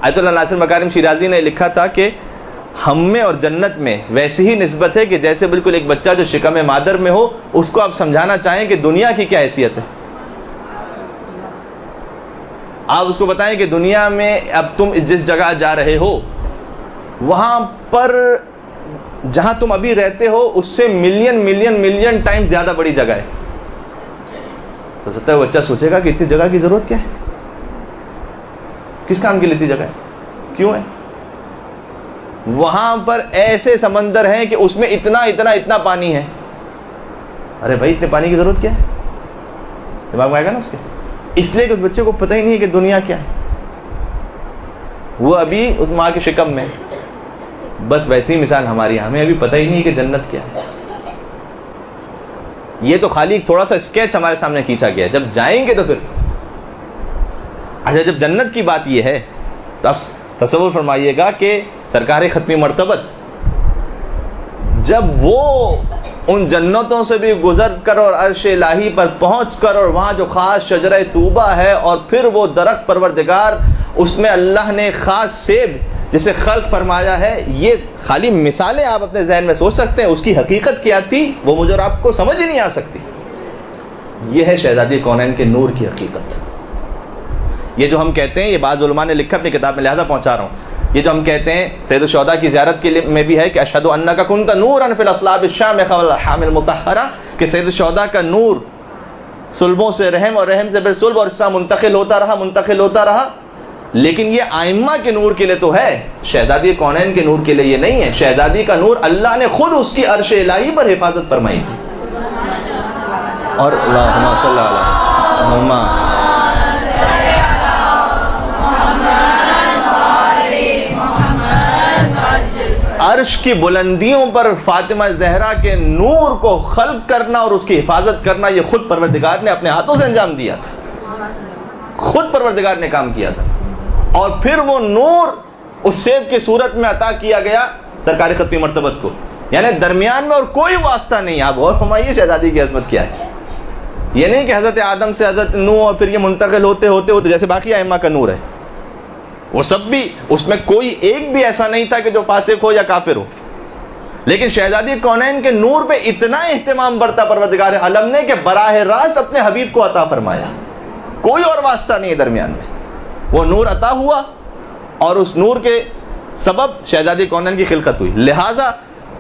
آیت اللہ ناصر مکارم شیرازی نے لکھا تھا کہ ہم میں اور جنت میں ویسی ہی نسبت ہے کہ جیسے بالکل ایک بچہ جو شکم مادر میں ہو اس کو آپ سمجھانا چاہیں کہ دنیا کی کیا حیثیت ہے. آپ اس کو بتائیں کہ دنیا میں اب تم جس جگہ جا رہے ہو وہاں پر جہاں تم ابھی رہتے ہو اس سے ملین ٹائم زیادہ بڑی جگہ ہے. تو سکتا ہے بچہ سوچے گا کہ اتنی جگہ کی ضرورت کیا ہے، کس کام کے لیے اتنی جگہ ہے، کیوں ہے. وہاں پر ایسے سمندر ہیں کہ اس میں اتنا پانی ہے. ارے بھائی اتنے پانی کی ضرورت کیا ہے، دماغ میں آئے گا نا اس کے. اس لیے کہ اس بچے کو پتہ ہی نہیں ہے کہ دنیا کیا ہے، وہ ابھی اس ماں کے شکم میں. بس ویسی مثال ہماری، ہمیں ابھی پتہ ہی نہیں کہ جنت کیا ہے. یہ تو خالی تھوڑا سا اسکیچ ہمارے سامنے کھینچا گیا ہے، جب جائیں گے تو پھر. اچھا جب جنت کی بات یہ ہے تو آپ تصور فرمائیے گا کہ سرکار ختمی مرتبت جب وہ ان جنتوں سے بھی گزر کر اور عرش الہی پر پہنچ کر اور وہاں جو خاص شجرہ طوبہ ہے اور پھر وہ درخت پروردگار، اس میں اللہ نے خاص سیب جسے خلق فرمایا ہے، یہ خالی مثالیں آپ اپنے ذہن میں سوچ سکتے ہیں. اس کی حقیقت کیا تھی وہ مجھے اور آپ کو سمجھ ہی نہیں آ سکتی. یہ ہے شہزادی کونین کے نور کی حقیقت. یہ جو ہم کہتے ہیں، یہ بعض علماء نے لکھا اپنی کتاب میں، لہذا پہنچا رہا ہوں، یہ جو ہم کہتے ہیں سید الشہداء کی زیارت کے لیے میں بھی ہے کہ اشہد انک کنت نورا فی الاصلاب الشامخہ والارحام المطہرہ، کہ سید الشہداء کا نور صلبوں سے رحم اور رحم سے پھر صلب اور اس سے منتقل ہوتا رہا. لیکن یہ ائمہ کے نور کے لیے تو ہے، شہزادی کونین کے نور کے لیے یہ نہیں ہے. شہزادی کا نور اللہ نے خود اس کی عرش الہی پر حفاظت فرمائی تھی. اور اللہم صلی علی محمد عرش کی بلندیوں پر فاطمہ زہرا کے نور کو خلق کرنا اور اس کی حفاظت کرنا، یہ خود پروردگار نے اپنے ہاتھوں سے انجام دیا تھا، خود پروردگار نے کام کیا تھا. اور پھر وہ نور اس سیب کی صورت میں عطا کیا گیا سرکار ختمی مرتبت کو، یعنی درمیان میں اور کوئی واسطہ نہیں. آپ غور فرمائیے شہزادی کی عظمت کیا ہے. یہ نہیں کہ حضرت آدم سے حضرت نوح اور پھر یہ منتقل ہوتے جیسے باقی ائمہ کا نور ہے، وہ سب بھی اس میں کوئی ایک بھی ایسا نہیں تھا کہ جو فاسق ہو یا کافر ہو. لیکن شہزادی کونین کے نور پہ اتنا اہتمام برتا پروردگار عالم نے کہ براہ راست اپنے حبیب کو عطا فرمایا، کوئی اور واسطہ نہیں ہے درمیان میں. وہ نور عطا ہوا اور اس نور کے سبب شہزادی کونین کی خلقت ہوئی. لہٰذا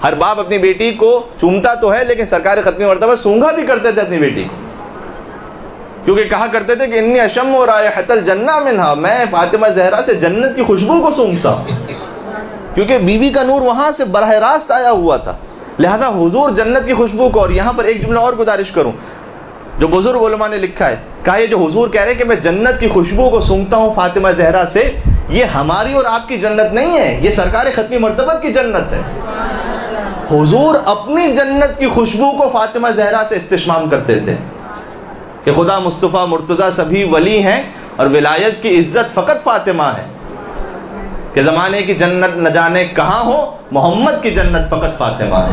ہر باپ اپنی بیٹی کو چومتا تو ہے، لیکن سرکار ختمی مرتبہ سونگھا بھی کرتے تھے اپنی بیٹی کو، کیونکہ کہا کرتے تھے کہ انی اشم رائحۃ الجنہ منہا، میں فاطمہ زہرا سے جنت کی خوشبو کو سونگھتا ہوں، کیونکہ بیوی کا نور وہاں سے براہ راست آیا ہوا تھا. لہذا حضور جنت کی خوشبو کو. اور یہاں پر ایک جملہ اور گزارش کروں جو بزرگ علماء نے لکھا ہے، کہا یہ جو حضور کہہ رہے کہ میں جنت کی خوشبو کو سونگھتا ہوں فاطمہ زہرا سے، یہ ہماری اور آپ کی جنت نہیں ہے، یہ سرکار ختمی مرتبت کی جنت ہے. حضور اپنی جنت کی خوشبو کو فاطمہ زہرا سے استشمام کرتے تھے کہ خدا مصطفیٰ مرتضیٰ سبھی ولی ہیں اور ولایت کی عزت فقط فاطمہ ہے، کہ زمانے کی جنت نہ جانے کہاں ہو، محمد کی جنت فقط فاطمہ ہے.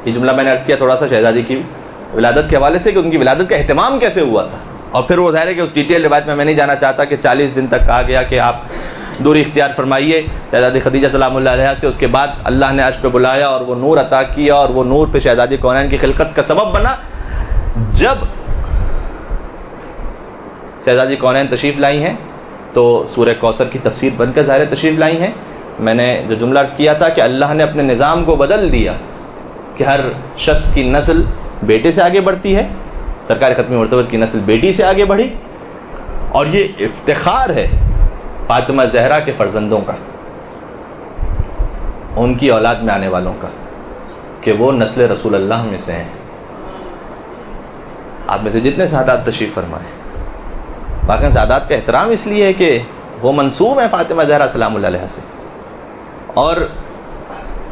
یہ جملہ میں نے عرض کیا تھوڑا سا شہزادی کی ولادت کے حوالے سے کہ ان کی ولادت کا اہتمام کیسے ہوا تھا. اور پھر وہ ظاہر ہے کہ اس ڈیٹیل روایت میں نہیں جانا چاہتا کہ 40 دن تک کہا گیا کہ آپ دوری اختیار فرمائیے شہزادی خدیجہ سلام اللہ علیہا سے. اس کے بعد اللہ نے عرش پہ بلایا اور وہ نور عطا کیا اور وہ نور پہ شہزادی کونین کی خلقت کا سبب بنا. جب شہزادی کونین تشریف لائی ہیں تو سورہ کوثر کی تفسیر بن کر ظاہر تشریف لائی ہیں. میں نے جو جملہ عرض کیا تھا کہ اللہ نے اپنے نظام کو بدل دیا کہ ہر شخص کی نسل بیٹے سے آگے بڑھتی ہے، سرکار ختم مرتبہ کی نسل بیٹی سے آگے بڑھی، اور یہ افتخار ہے فاطمہ زہرا کے فرزندوں کا، ان کی اولاد میں آنے والوں کا، کہ وہ نسل رسول اللہ میں سے ہیں۔ آپ میں سے جتنے سعادات تشریف فرمائیں، باقی سعادات کا احترام اس لیے ہے کہ وہ منسوب ہیں فاطمہ زہرا سلام اللہ علیہ سے، اور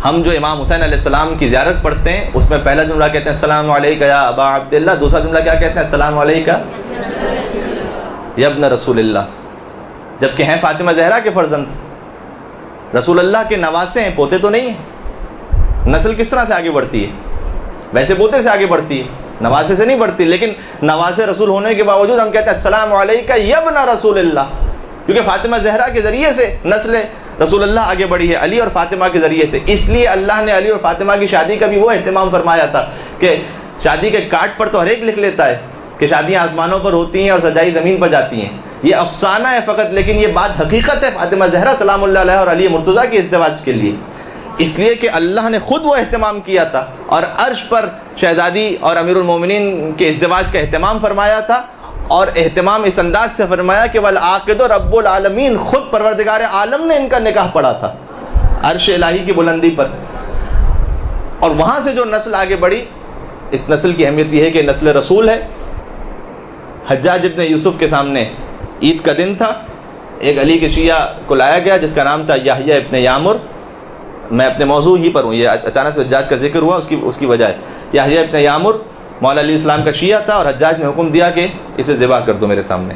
ہم جو امام حسین علیہ السلام کی زیارت پڑھتے ہیں اس میں پہلا جملہ کہتے ہیں السلام علیکہ یا ابا عبداللہ، دوسرا جملہ کیا کہتے ہیں؟ السلام علیکہ یا ابن رسول اللہ، جبکہ ہیں فاطمہ زہرا کے فرزند، رسول اللہ کے نواسے ہیں، پوتے تو نہیں ہیں۔ نسل کس طرح سے آگے بڑھتی ہے؟ ویسے پوتے سے آگے بڑھتی ہے، نواسے سے نہیں بڑھتی، لیکن نواسے رسول ہونے کے باوجود ہم کہتے ہیں السلام علیکہ یا ابن رسول اللہ، کیونکہ فاطمہ زہرا کے ذریعے سے نسل رسول اللہ آگے بڑھی ہے، علی اور فاطمہ کے ذریعے سے۔ اس لیے اللہ نے علی اور فاطمہ کی شادی کا بھی وہ اہتمام فرمایا تھا کہ شادی کے کارڈ پر تو ہر ایک لکھ لیتا ہے کہ شادیاں آسمانوں پر ہوتی ہیں اور سجائی زمین پر جاتی ہیں، یہ افسانہ ہے فقط، لیکن یہ بات حقیقت ہے فاطمہ زہرا سلام اللہ علیہ اور علی مرتضیٰ کے ازدواج کے لیے، اس لیے کہ اللہ نے خود وہ اہتمام کیا تھا اور عرش پر شہزادی اور امیر المومنین کے ازدواج کا اہتمام فرمایا تھا، اور اہتمام اس انداز سے فرمایا کہ والعاقد رب العالمین، خود پروردگار عالم نے ان کا نکاح پڑھا تھا عرش الہی کی بلندی پر، اور وہاں سے جو نسل آگے بڑھی، اس نسل کی اہمیت یہ ہے کہ نسل رسول ہے۔ حجاج ابن یوسف کے سامنے عید کا دن تھا، ایک علی کے شیعہ کو لایا گیا جس کا نام تھا یحییٰ ابن یامر، میں اپنے موضوع ہی پر ہوں، یہ اچانک سے حجاج کا ذکر ہوا، اس کی وجہ ہے۔ یحییٰ ابن یامر مولا علیہ السلام کا شیعہ تھا، اور حجاج نے حکم دیا کہ اسے ذبح کر دو میرے سامنے،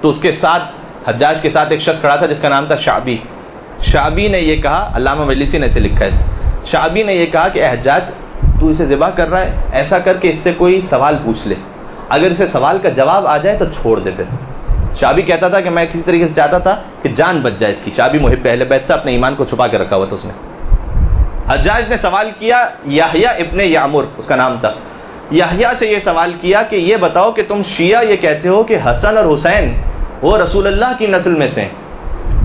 تو اس کے ساتھ حجاج کے ساتھ ایک شخص کھڑا تھا جس کا نام تھا شعبی۔ شعبی نے یہ کہا، علامہ مجلسی نے اسے لکھا ہے، شعبی نے یہ کہا کہ اے حجاج، تو اسے ذبح کر رہا ہے، ایسا کر کے اس سے کوئی سوال پوچھ لے، اگر اسے سوال کا جواب آ جائے تو چھوڑ دے۔ پھر شعبی کہتا تھا کہ میں کسی طریقے سے چاہتا تھا کہ جان بچ جائے اس کی، شعبی محب اہل بیت تھا، اپنے ایمان کو چھپا کے رکھا ہوا تھا اس نے۔ حجاج نے سوال کیا، یحییٰ ابن یامر اس کا نام تھا، یحییٰ سے یہ سوال کیا کہ یہ بتاؤ کہ تم شیعہ یہ کہتے ہو کہ حسن اور حسین وہ رسول اللہ کی نسل میں سے ہیں،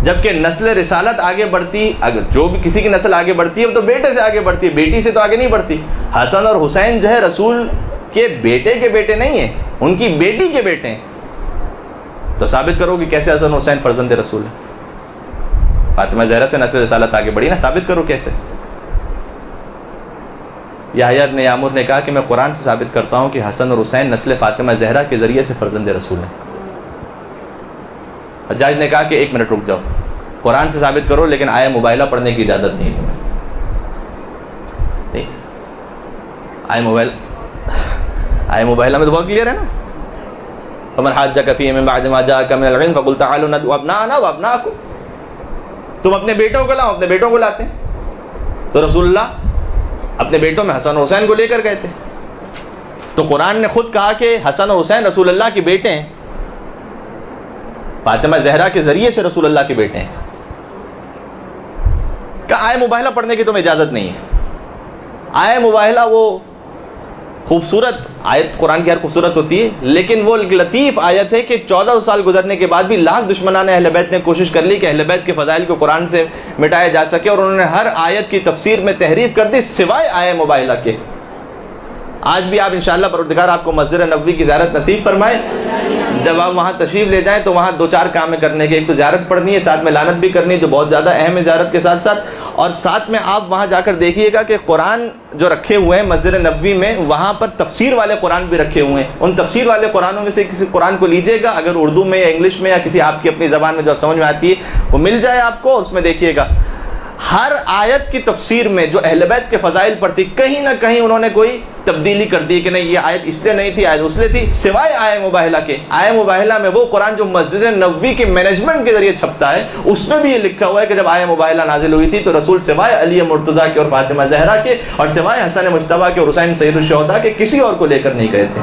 جبکہ نسل رسالت آگے بڑھتی، اگر جو بھی کسی کی نسل آگے بڑھتی ہے وہ تو بیٹے سے آگے بڑھتی ہے، بیٹی سے تو آگے نہیں بڑھتی۔ حسن اور حسین جو ہے رسول کے بیٹے نہیں ہیں، ان کی بیٹی کے بیٹے ہیں، تو ثابت کرو کہ کیسے حسن حسین فرزند رسول ہے؟ فاطمہ زہرا سے نسل رسالت آگے بڑھی نا، ثابت کرو کیسے؟ یحییٰ ابن یامر نے کہا کہ میں قرآن سے ثابت کرتا ہوں کہ حسن اور حسین نسل فاطمہ زہرا کے ذریعے سے فرزند رسول ہیں۔ حجاج نے کہا کہ ایک منٹ رک جاؤ، قرآن سے ثابت کرو لیکن آیہ مباہلہ پڑھنے کی اجازت نہیں تمہیں، نہیں، آیہ مباہلہ میں تو بہت کلیئر ہے نا، فمن حاجک فیہ من بعد ما جاءک من العلم فقل تعالوا ندعو ابناءنا وابناءکم، تم اپنے بیٹوں کو لاؤ، اپنے بیٹوں کو لاتے ہیں، تو رسول اللہ اپنے بیٹوں میں حسن اور حسین کو لے کر گئے تھے، تو قرآن نے خود کہا کہ حسن اور حسین رسول اللہ کے بیٹے ہیں، فاطمہ زہرا کے ذریعے سے رسول اللہ کے بیٹے ہیں۔ کہ آیہ مباہلہ پڑھنے کی تمہیں اجازت نہیں ہے، آیہ مباہلہ وہ خوبصورت آیت، قرآن کی ہر خوبصورت ہوتی ہے، لیکن وہ لطیف آیت ہے کہ 14 سال گزرنے کے بعد بھی لاکھ دشمنان اہل بیت نے کوشش کر لی کہ اہل بیت کے فضائل کو قرآن سے مٹایا جا سکے، اور انہوں نے ہر آیت کی تفسیر میں تحریف کر دی سوائے آیہ مباہلہ کے۔ آج بھی آپ انشاءاللہ پروردگار آپ کو مسجد نبوی کی زیارت نصیب فرمائے، جب آپ وہاں تشریف لے جائیں تو وہاں 2-4 کام ہے کرنے کے، ایک تو زیارت پڑھنی ہے، ساتھ میں لعنت بھی کرنی ہے جو بہت زیادہ اہم ہے زیارت کے ساتھ ساتھ، اور ساتھ میں آپ وہاں جا کر دیکھیے گا کہ قرآن جو رکھے ہوئے ہیں مسجد نبوی میں، وہاں پر تفسیر والے قرآن بھی رکھے ہوئے ہیں، ان تفسیر والے قرآنوں میں سے کسی قرآن کو لیجیے گا، اگر اردو میں یا انگلش میں یا کسی آپ کی اپنی زبان میں جو سمجھ میں آتی ہے وہ مل جائے آپ کو، اس میں دیکھیے گا ہر آیت کی تفسیر میں جو اہل بیت کے فضائل پر تھی کہیں نہ کہیں انہوں نے کوئی تبدیلی کر دی کہ نہیں یہ آیت اس لیے نہیں تھی، آیت اس لیے تھی، سوائے آیہ مباہلہ کے۔ آیہ مباہلہ میں وہ قرآن جو مسجد نبوی کے مینجمنٹ کے ذریعے چھپتا ہے، اس میں بھی یہ لکھا ہوا ہے کہ جب آیہ مباہلہ نازل ہوئی تھی تو رسول سوائے علی مرتضیٰ کے اور فاطمہ زہرا کے اور سوائے حسن مجتبیٰ کے اور حسین سید الشہداء کے کسی اور کو لے کر نہیں گئے تھے،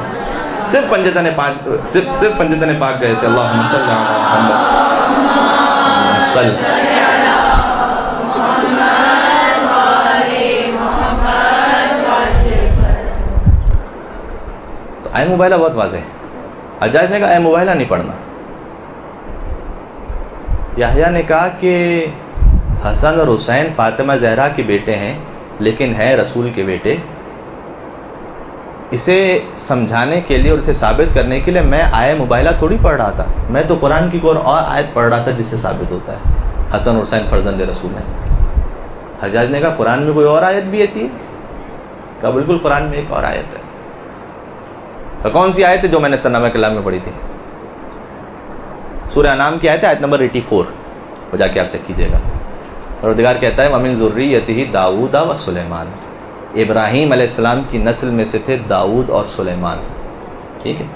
صرف پنجتن پاک گئے تھے۔ اللہم صلی علی محمد صلی۔ آیہ مباہلہ بہت واضح ہے، حجاج نے کہا آیہ مباہلہ نہیں پڑھنا، یحییٰ نے کہا کہ حسن اور حسین فاطمہ زہرا کے بیٹے ہیں لیکن ہیں رسول کے بیٹے. اسے سمجھانے کے لیے اور اسے ثابت کرنے کے لیے میں آیہ مباہلہ تھوڑی پڑھ رہا تھا, میں تو قرآن کی کوئی اور آیت پڑھ رہا تھا جس سے ثابت ہوتا ہے حسن اور حسین فرزند رسول ہیں. حجاج نے کہا قرآن میں کوئی اور آیت بھی ایسی ہے؟ کہا بالکل قرآن میں ایک اور آیت ہے. تو کون سی آیت ہے؟ جو میں نے سنامہ کلام میں پڑھی تھی, سورہ انعام کی آیت ہے, آیت نمبر 84, وہ جا کے آپ چیک کیجیے گا. پروردگار کہتا ہے وَمِن ذُرِّيَّتِهِ داؤد وسلیمان, ابراہیم علیہ السلام کی نسل میں سے تھے داؤد اور سلیمان. ٹھیک ہے.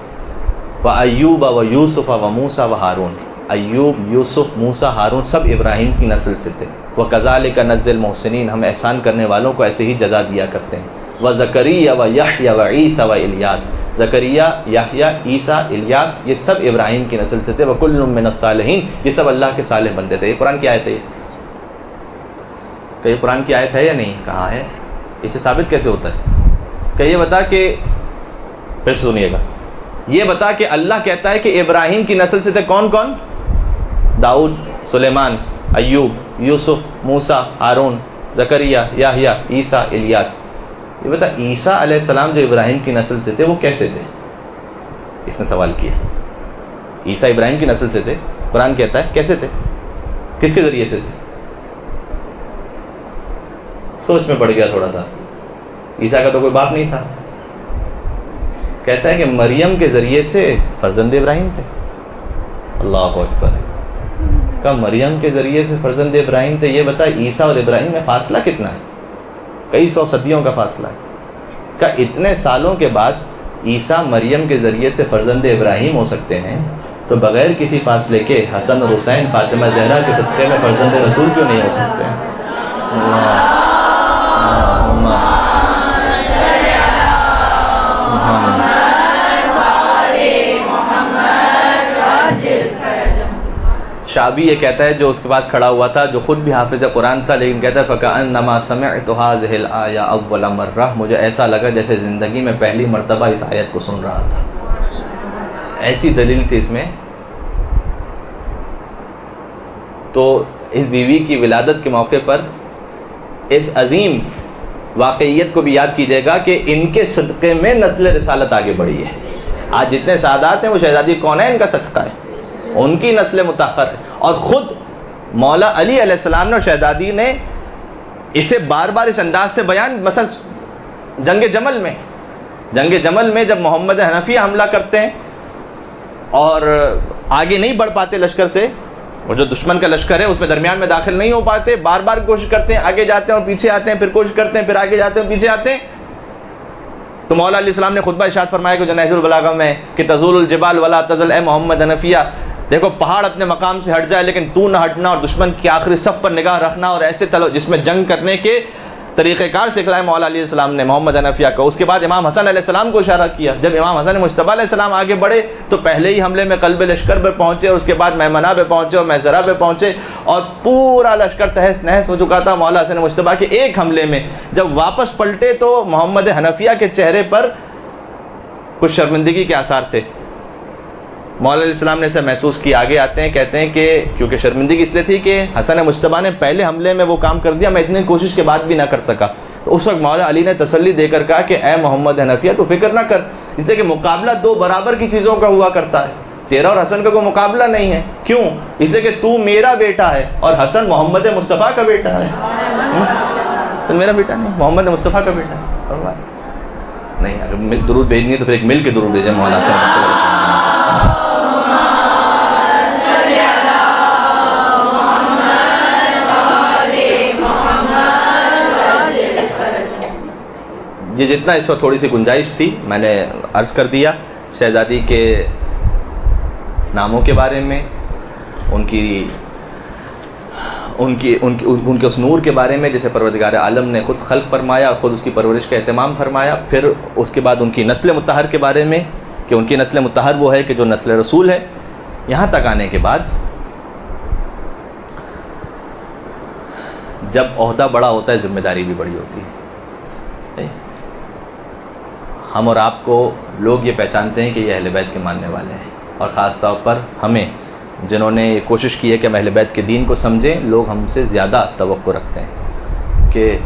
وَأَيُّوبَ وَيُوسُفَ وَمُوسَى وَهَارُونَ, ایوب, یوسف, موسیٰ, ہارون سب ابراہیم کی نسل سے تھے. وَكَذَلِكَ نَجْزِي الْمُحْسِنِينَ, ہم احسان کرنے والوں کو ایسے ہی جزا دیا کرتے ہیں. وَزَكَرِيَّا وَيَحْيَا وَعِيسَى وَإِلْيَاسَ, زکریا, یحییٰ, عیسیٰ, الیاس یہ سب ابراہیم کی نسل سے تھے. وَكُلٌّ مِّنَ الصَّالِحِينَ, یہ سب اللہ کے صالح بندے تھے. یہ قرآن کی آیت ہے. کہ یہ قرآن کی آیت ہے یا نہیں؟ کہاں ہے؟ اسے ثابت کیسے ہوتا ہے؟ کہ یہ بتا کہ, پھر سنیے گا, یہ بتا کہ اللہ کہتا ہے کہ ابراہیم کی نسل سے تھے کون کون؟ داؤد, سلیمان, ایوب, یوسف, موسیٰ, ہارون, زکریا, یحییٰ, عیسیٰ, الیاس. یہ بتا عیسیٰ علیہ السلام جو ابراہیم کی نسل سے تھے وہ کیسے تھے؟ اس نے سوال کیا. عیسیٰ ابراہیم کی نسل سے تھے, قرآن کہتا ہے کیسے تھے, کس کے ذریعے سے تھے؟ سوچ میں پڑ گیا تھوڑا سا. عیسیٰ کا تو کوئی باپ نہیں تھا. کہتا ہے کہ مریم کے ذریعے سے فرزند ابراہیم تھے. اللہ اکبر. کہ مریم کے ذریعے سے فرزند ابراہیم تھے. یہ بتا عیسیٰ اور ابراہیم میں فاصلہ کتنا ہے؟ کئی سو صدیوں کا فاصلہ ہے. کہ اتنے سالوں کے بعد عیسیٰ مریم کے ذریعے سے فرزند ابراہیم ہو سکتے ہیں, تو بغیر کسی فاصلے کے حسن اور حسین فاطمہ زہرا کے صدقے میں فرزند رسول کیوں نہیں ہو سکتے ہیں؟ شعبی یہ کہتا ہے, جو اس کے پاس کھڑا ہوا تھا, جو خود بھی حافظ قرآن تھا, لیکن کہتا ہے فَكَأَنَّمَا سَمِعْتُ هَذِهِ الْآيَةَ أَوَّلَ مَرَّةٍ, مجھے ایسا لگا جیسے زندگی میں پہلی مرتبہ اس آیت کو سن رہا تھا. ایسی دلیل تھی اس میں. تو اس بیوی کی ولادت کے موقع پر اس عظیم واقعیت کو بھی یاد کیجیے گا کہ ان کے صدقے میں نسل رسالت آگے بڑھی ہے. آج جتنے سعادات ہیں وہ شہزادی کونین کا صدقہ ہے, ان کی نسل متاخر ہے. اور خود مولا علی علیہ السلام نے اور شہزادی نے اسے بار بار اس انداز سے بیان, مثلا جنگ جمل میں جب محمد حنفیہ حملہ کرتے ہیں اور آگے نہیں بڑھ پاتے لشکر سے, اور جو دشمن کا لشکر ہے اس میں درمیان میں داخل نہیں ہو پاتے, بار بار کوشش کرتے ہیں, آگے جاتے ہیں اور پیچھے آتے ہیں, پھر کوشش کرتے ہیں, پھر آگے جاتے ہیں اور پیچھے آتے ہیں. تو مولا علیہ السلام نے خطبہ ارشاد فرمایا کہ جو نہج البلاغہ میں کہ تزول الجبال ولا تزل, اے محمد حنفیہ دیکھو پہاڑ اپنے مقام سے ہٹ جائے لیکن تو نہ ہٹنا, اور دشمن کی آخری صف پر نگاہ رکھنا, اور ایسے جس میں جنگ کرنے کے طریقہ کار سکھلائے مولا علیہ السلام نے محمد حنفیہ کو. اس کے بعد امام حسن علیہ السلام کو اشارہ کیا. جب امام حسن مجتبیٰ علیہ السلام آگے بڑھے تو پہلے ہی حملے میں قلب لشکر پہ پہنچے, اور اس کے بعد میمنہ پہ پہنچے اور میسرہ پہ پہنچے, اور پورا لشکر تہس نہس ہو چکا تھا. مولا حسن مجتبیٰ کے ایک حملے میں جب واپس پلٹے تو محمد حنفیہ کے چہرے پر کچھ شرمندگی کے آثار تھے. مولا علیہ السلام نے اسے محسوس کی. آگے آتے ہیں, کہتے ہیں کہ کیونکہ شرمندگی اس لیے تھی کہ حسن مجتبیٰ نے پہلے حملے میں وہ کام کر دیا, میں اتنی کوشش کے بعد بھی نہ کر سکا. تو اس وقت مولا علی نے تسلی دے کر کہا کہ اے محمد حنفیہ تو فکر نہ کر, اس لیے کہ مقابلہ دو برابر کی چیزوں کا ہوا کرتا ہے. تیرا اور حسن کا کوئی مقابلہ نہیں ہے. کیوں؟ اس لیے کہ تو میرا بیٹا ہے اور حسن محمد مصطفیٰ کا بیٹا ہے. حسن میرا بیٹا نہیں, محمد مصطفیٰ کا بیٹا ہے. نہیں, اگر درود بھیجنی ہے تو پھر ایک مل کے درود بھیجیں مولانا سے مصطفیٰ. یہ جتنا اس وقت تھوڑی سی گنجائش تھی میں نے عرض کر دیا. شہزادی کے ناموں کے بارے میں, ان کے اس نور کے بارے میں جسے پروردگار عالم نے خود خلق فرمایا اور خود اس کی پرورش کا اہتمام فرمایا. پھر اس کے بعد ان کی نسل مطہر کے بارے میں کہ ان کی نسل مطہر وہ ہے کہ جو نسل رسول ہے. یہاں تک آنے کے بعد جب عہدہ بڑا ہوتا ہے ذمہ داری بھی بڑی ہوتی ہے. ہم اور آپ کو لوگ یہ پہچانتے ہیں کہ یہ اہل بیت کے ماننے والے ہیں, اور خاص طور پر ہمیں جنہوں نے یہ کوشش کی ہے کہ ہم اہل بیت کے دین کو سمجھیں، لوگ ہم سے زیادہ توقع رکھتے ہیں کہ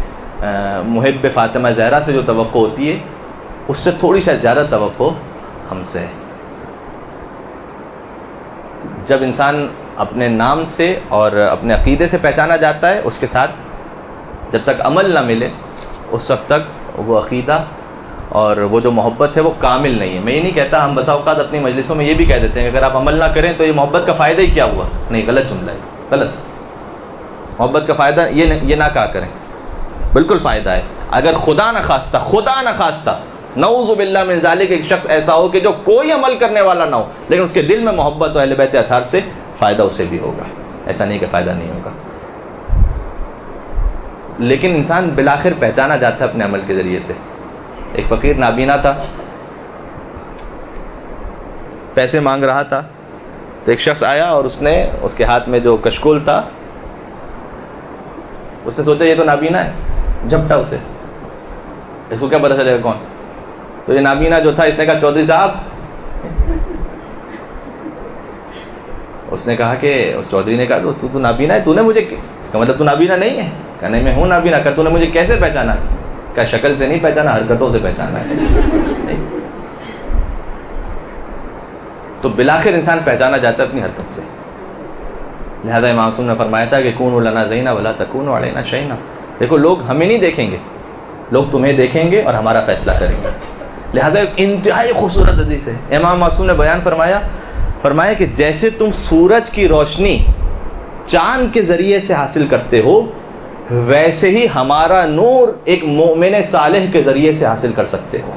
محب فاطمہ زہرا سے جو توقع ہوتی ہے اس سے تھوڑی شاید زیادہ توقع ہم سے ہے۔ جب انسان اپنے نام سے اور اپنے عقیدے سے پہچانا جاتا ہے، اس کے ساتھ جب تک عمل نہ ملے اس وقت تک وہ عقیدہ اور وہ جو محبت ہے وہ کامل نہیں ہے۔ میں یہ نہیں کہتا، ہم بسا اوقات اپنی مجلسوں میں یہ بھی کہہ دیتے ہیں کہ اگر آپ عمل نہ کریں تو یہ محبت کا فائدہ ہی کیا ہوا؟ نہیں، غلط جملہ ہے، غلط۔ محبت کا فائدہ یہ نہ کہا کریں، بالکل فائدہ ہے۔ اگر خدا نہ خواستہ نعوذ باللہ من ذالک ایک شخص ایسا ہو کہ جو کوئی عمل کرنے والا نہ ہو لیکن اس کے دل میں محبت و اہل بیت اطہار سے، فائدہ اسے بھی ہوگا، ایسا نہیں کہ فائدہ نہیں ہوگا۔ لیکن انسان بالآخر پہچانا جاتا ہے اپنے عمل کے ذریعے سے۔ ایک فقیر نابینا تھا، پیسے مانگ رہا تھا، تو ایک شخص آیا اور اس نے اس کے ہاتھ میں جو کشکول تھا، اس نے سوچا یہ تو نابینا ہے، جھپٹا اسے، اس کو کیا پتا چلے گا کون؟ تو یہ نابینا جو تھا اس نے کہا چودھری صاحب، اس نے کہا کہ اس چودھری نے کہا تو نابینا ہے، تو نے مجھے، اس کا مطلب تو نابینا نہیں ہے؟ کہا نہیں میں ہوں نابینا۔ کہا تو نے مجھے کیسے پہچانا؟ کہا شکل سے نہیں پہچانا، حرکتوں سے پہچانا ہے۔ تو بالآخر انسان پہچانا جاتا ہے اپنی حرکت سے۔ لہذا امام معصوم نے فرمایا تھا کہ کونوا لنا زینا ولا تکونوا علینا شینا۔ دیکھو لوگ ہمیں نہیں دیکھیں گے، لوگ تمہیں دیکھیں گے اور ہمارا فیصلہ کریں گے۔ لہذا ایک انتہائی خوبصورت حدیث ہے، امام معصوم نے بیان فرمایا کہ جیسے تم سورج کی روشنی چاند کے ذریعے سے حاصل کرتے ہو، ویسے ہی ہمارا نور ایک مومن صالح کے ذریعے سے حاصل کر سکتے ہو۔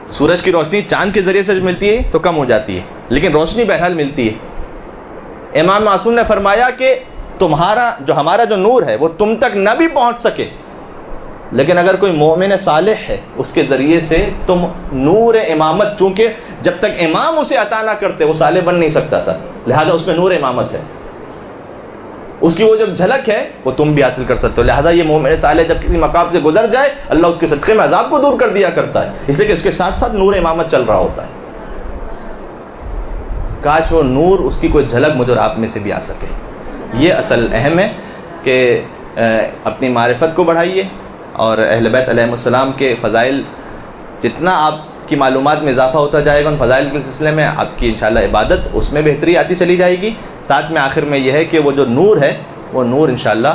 سورج کی روشنی چاند کے ذریعے سے ملتی ہے تو کم ہو جاتی ہے، لیکن روشنی بہرحال ملتی ہے۔ امام معصوم نے فرمایا کہ ہمارا جو نور ہے وہ تم تک نہ بھی پہنچ سکے، لیکن اگر کوئی مومن صالح ہے اس کے ذریعے سے تم نور امامت، چونکہ جب تک امام اسے عطا نہ کرتے وہ صالح بن نہیں سکتا تھا، لہذا اس میں نور امامت ہے، اس کی وہ جو جھلک ہے وہ تم بھی حاصل کر سکتے ہو۔ لہذا یہ مومن صالح جب کسی مقام سے گزر جائے اللہ اس کے صدقے میں عذاب کو دور کر دیا کرتا ہے، اس لیے کہ اس کے ساتھ ساتھ نور امامت چل رہا ہوتا ہے۔ کاش وہ نور، اس کی کوئی جھلک مجھ اور آپ میں سے بھی آ سکے۔ یہ اصل اہم ہے کہ اپنی معرفت کو بڑھائیے، اور اہل بیت علیہ السلام کے فضائل، جتنا آپ کی معلومات میں اضافہ ہوتا جائے گا ان فضائل کے سلسلے میں، آپ کی انشاءاللہ عبادت اس میں بہتری آتی چلی جائے گی۔ ساتھ میں آخر میں یہ ہے کہ وہ جو نور ہے وہ نور انشاءاللہ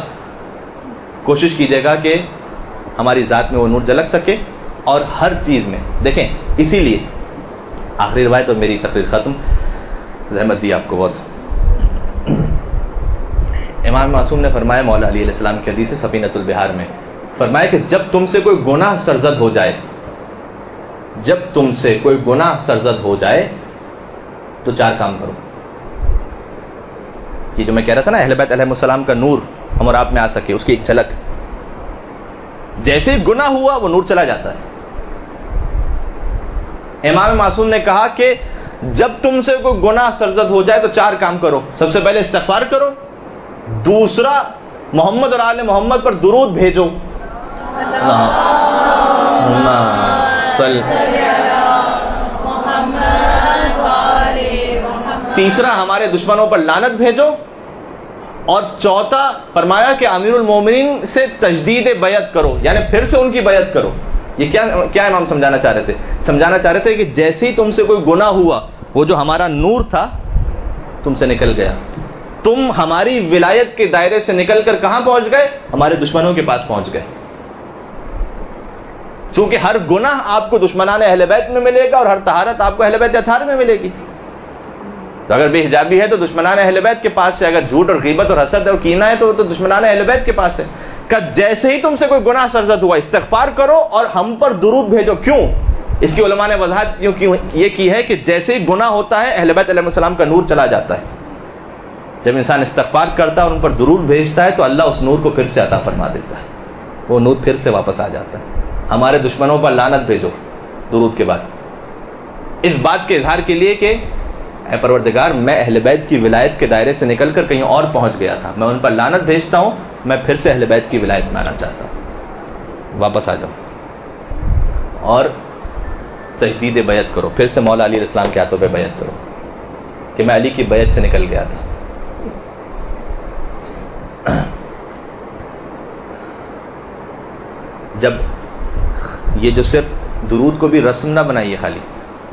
کوشش کیجیے گا کہ ہماری ذات میں وہ نور جھلک سکے، اور ہر چیز میں دیکھیں۔ اسی لیے آخری روایت اور میری تقریر ختم، زحمت دی آپ کو بہت۔ امام معصوم نے فرمایا، مولا علی علیہ السلام کی حدیث ہے سفینۃ البحار میں، فرمایا کہ جب تم سے کوئی گناہ سرزد ہو جائے، جب تم سے کوئی گناہ سرزد ہو جائے تو 4 کام کرو۔ یہ جو میں کہہ رہا تھا نا اہل بیت علیہ السلام کا نور ہم اور آپ میں آ سکے، اس کی ایک جھلک، جیسے ہی گناہ ہوا وہ نور چلا جاتا ہے۔ امام معصوم نے کہا کہ جب تم سے کوئی گناہ سرزد ہو جائے تو 4 کام کرو۔ سب سے پہلے استغفار کرو، دوسرا محمد اور آل محمد پر درود بھیجو، تیسرا ہمارے دشمنوں پر لعنت بھیجو، اور چوتھا فرمایا کہ امیر المومنین سے تجدید بیعت کرو، یعنی پھر سے ان کی بیعت کرو۔ یہ کیا امام سمجھانا چاہ رہے تھے؟ سمجھانا چاہ رہے تھے کہ جیسے ہی تم سے کوئی گناہ ہوا، وہ جو ہمارا نور تھا تم سے نکل گیا، تم ہماری ولایت کے دائرے سے نکل کر کہاں پہنچ گئے؟ ہمارے دشمنوں کے پاس پہنچ گئے۔ چونکہ ہر گناہ آپ کو دشمنان اہل بیت میں ملے گا، اور ہر طہارت آپ کو اہل بیت اطہار میں ملے گی۔ تو اگر بے حجابی ہے تو دشمنان اہل بیت کے پاس ہے، اگر جھوٹ اور غیبت اور حسد اور کینہ ہے تو دشمنان اہل بیت کے پاس ہے۔ کہ جیسے ہی تم سے کوئی گناہ سرزد ہوا استغفار کرو اور ہم پر درود بھیجو۔ کیوں؟ اس کی علماء نے وضاحت یہ کی ہے کہ جیسے ہی گناہ ہوتا ہے اہل بیت علیہ السلام کا نور چلا جاتا ہے۔ جب انسان استغفار کرتا ہے اور ان پر درود بھیجتا ہے تو اللہ اس نور کو پھر سے عطا فرما دیتا ہے، وہ نور پھر سے واپس آ جاتا ہے۔ ہمارے دشمنوں پر لعنت بھیجو درود کے بعد، اس بات کے اظہار کے لیے کہ اے پروردگار میں اہل بیت کی ولایت کے دائرے سے نکل کر کہیں اور پہنچ گیا تھا، میں ان پر لعنت بھیجتا ہوں، میں پھر سے اہل بیت کی ولایت میں آنا چاہتا ہوں، واپس آ جاؤ، اور تجدید بیعت کرو، پھر سے مولا علی علیہ السلام کے ہاتھوں پہ بیعت کرو۔ کہ میں علی کی بیعت سے نکل گیا تھا. جب یہ جو صرف درود کو بھی رسم نہ بنائیے، خالی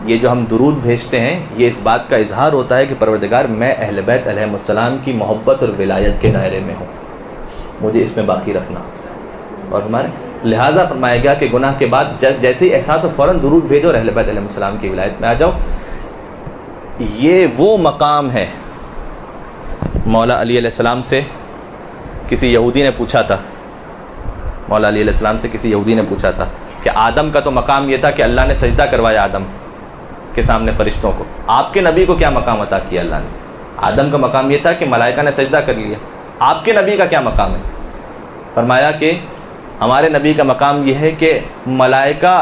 یہ جو ہم درود بھیجتے ہیں یہ اس بات کا اظہار ہوتا ہے کہ پروردگار میں اہل بیت علیہم السلام کی محبت اور ولایت کے دائرے میں ہوں، مجھے اس میں باقی رکھنا. اور ہمارے لہٰذا فرمایا گیا کہ گناہ کے بعد جیسے ہی احساس ہو فوراً درود بھیجو اور اہل بیت علیہم السلام کی ولایت میں آ جاؤ. یہ وہ مقام ہے. مولا علی علیہ السلام سے کسی یہودی نے پوچھا تھا، مولا علی علیہ السلام سے کسی یہودی نے پوچھا تھا کہ آدم کا تو مقام یہ تھا کہ اللہ نے سجدہ کروایا آدم کے سامنے فرشتوں کو، آپ کے نبی کو کیا مقام عطا کیا اللہ نے؟ آدم کا مقام یہ تھا کہ ملائکہ نے سجدہ کر لیا، آپ کے نبی کا کیا مقام ہے؟ فرمایا کہ ہمارے نبی کا مقام یہ ہے کہ ملائکہ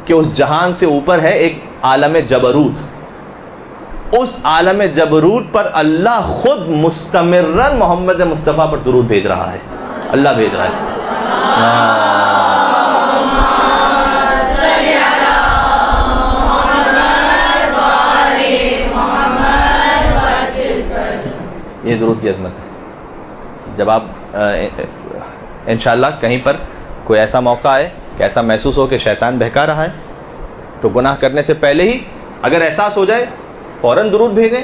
کے اس جہان سے اوپر ہے ایک عالم جبروت، اس عالم جبروت پر اللہ خود مستمرن محمد مصطفیٰ پر درود بھیج رہا ہے، اللہ بھیج رہا ہے. یہ درود کی عظمت ہے. جب آپ انشاءاللہ کہیں پر کوئی ایسا موقع آئے کہ ایسا محسوس ہو کہ شیطان بہکا رہا ہے تو گناہ کرنے سے پہلے ہی اگر احساس ہو جائے فوراً درود بھیجیں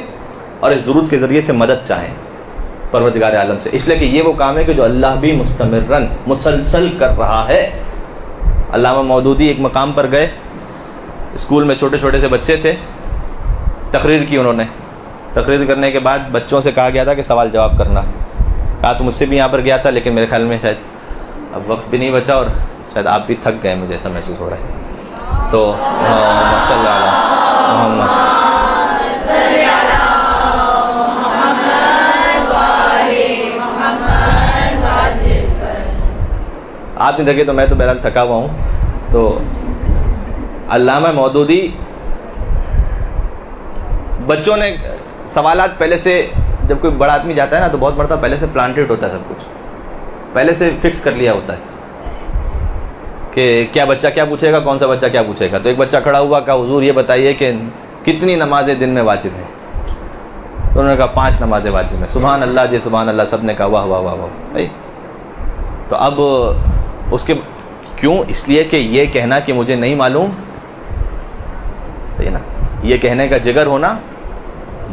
اور اس درود کے ذریعے سے مدد چاہیں پروردگار عالم سے، اس لیے کہ یہ وہ کام ہے کہ جو اللہ بھی مستمرن مسلسل کر رہا ہے. علامہ مودودی ایک مقام پر گئے، اسکول میں چھوٹے چھوٹے سے بچے تھے، تقریر کی انہوں نے. تقریر کرنے کے بعد بچوں سے کہا گیا تھا کہ سوال جواب کرنا. کہا تو مجھ سے بھی یہاں پر گیا تھا لیکن میرے خیال میں شاید اب وقت بھی نہیں بچا اور شاید آپ بھی تھک گئے، مجھے ایسا محسوس ہو رہا ہے. تو صلی اللہ علیہ محمد. آپ نہیں تھکے تو میں تو بہرحال تھکا ہوا ہوں. تو علامہ مودودی بچوں نے سوالات پہلے سے، جب کوئی بڑا آدمی جاتا ہے نا تو بہت مرتبہ پہلے سے پلانٹیڈ ہوتا ہے، سب کچھ پہلے سے فکس کر لیا ہوتا ہے کہ کیا بچہ کیا پوچھے گا، کون سا بچہ کیا پوچھے گا. تو ایک بچہ کھڑا ہوا، کہا حضور یہ بتائیے کہ کتنی نمازیں دن میں واجب ہیں؟ تو انہوں نے کہا 5 نمازیں واجب ہیں. سبحان اللہ جی سبحان اللہ. سب نے کہا واہ واہ واہ واہ بھائی. تو اب اس کے کیوں؟ اس لیے کہ یہ کہنا کہ مجھے نہیں معلوم، نا، یہ کہنے کا جگر ہونا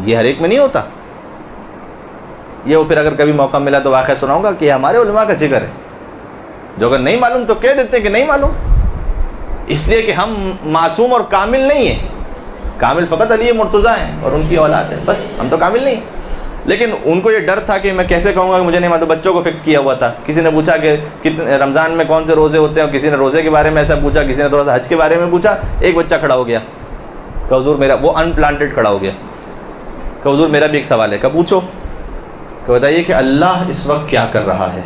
یہ ہر ایک میں نہیں ہوتا. یہ وہ پھر اگر کبھی موقع ملا تو واقعہ سناؤں گا کہ یہ ہمارے علماء کا جگر ہے، جو اگر نہیں معلوم تو کہہ دیتے ہیں کہ نہیں معلوم، اس لیے کہ ہم معصوم اور کامل نہیں ہیں. کامل فقط علی مرتضیٰ ہیں اور ان کی اولاد ہے، بس ہم تو کامل نہیں. لیکن ان کو یہ ڈر تھا کہ میں کیسے کہوں گا کہ مجھے نہیں معلوم. بچوں کو فکس کیا ہوا تھا. کسی نے پوچھا کہ رمضان میں کون سے روزے ہوتے ہیں، اور کسی نے روزے کے بارے میں ایسا پوچھا، کسی نے تھوڑا سا حج کے بارے میں پوچھا. ایک بچہ کھڑا ہو گیا کہ حضور میرا، وہ ان پلانٹیڈ کھڑا ہو گیا کہ حضور میرا بھی ایک سوال ہے. کہ پوچھو. کہ بتائیے کہ اللہ اس وقت کیا کر رہا ہے؟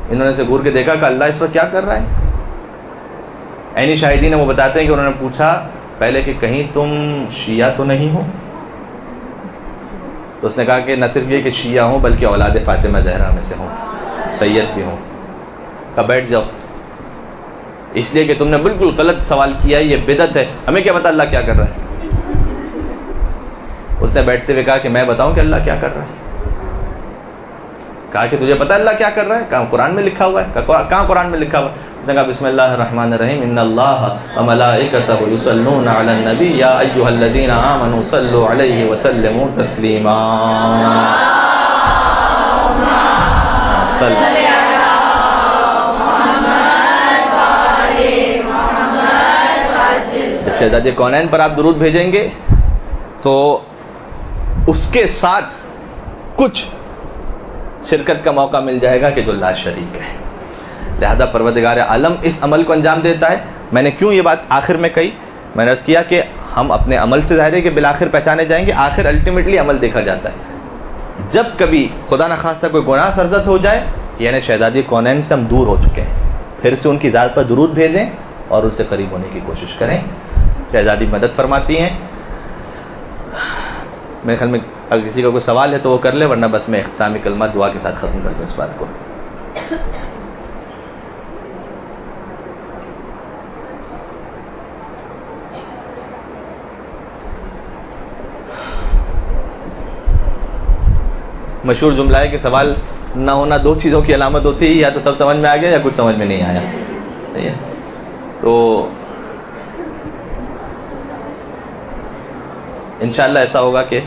انہوں نے سے گور کے دیکھا کہ اللہ اس وقت کیا کر رہا ہے. عینی شاہدین وہ بتاتے ہیں کہ انہوں نے پوچھا پہلے کہ کہیں تم شیعہ تو نہیں ہو؟ تو اس نے کہا کہ نہ صرف یہ کہ شیعہ ہوں بلکہ اولاد فاطمہ زہرا میں سے ہوں، سید بھی ہوں. کہا بیٹھ جاؤ، اس لیے کہ تم نے بالکل غلط سوال کیا ہے، یہ بدعت ہے. ہمیں کیا پتا اللہ کیا کر رہا ہے؟ اس نے بیٹھتے ہوئے کہا کہ میں بتاؤں کہ اللہ کیا کر رہا ہے؟ کہا کہ تجھے پتا اللہ کیا کر رہا ہے؟ کہاں قرآن میں لکھا ہوا ہے. کہاں قرآن میں لکھا ہوا ہے؟ اس نے کہا بسم اللہ الرحمن الرحیم ان اللہ وملائکتہ یصلون علی النبی یا ایھا الذین آمنوا صلوا علیہ وسلموا تسلیما. جب شہزادی کونین پر آپ درود بھیجیں گے تو اس کے ساتھ کچھ شرکت کا موقع مل جائے گا کہ جو لا شریک ہے. لہذا پروردگار عالم اس عمل کو انجام دیتا ہے. میں نے کیوں یہ بات آخر میں کہی؟ میں نے عرض کیا کہ ہم اپنے عمل سے ظاہر ہے کہ بالآخر پہچانے جائیں گے، آخر الٹیمیٹلی عمل دیکھا جاتا ہے. جب کبھی خدا نخواستہ کوئی گناہ سرزد ہو جائے یعنی شہزادی کونین سے ہم دور ہو چکے ہیں، پھر سے ان کی ذات پر درود بھیجیں اور ان سے قریب ہونے کی کوشش کریں. شہزادی مدد فرماتی ہیں. میرے خیال میں اگر کسی کا کوئی سوال ہے تو وہ کر لے، ورنہ بس میں اختتامی کلمہ دعا کے ساتھ ختم کر دوں اس بات کو. مشہور جملہ ہے کہ سوال نہ ہونا دو چیزوں کی علامت ہوتی ہے، یا تو سب سمجھ میں آ گیا یا کچھ سمجھ میں نہیں آیا. صحیح ہے. تو انشاءاللہ ایسا ہوگا کہ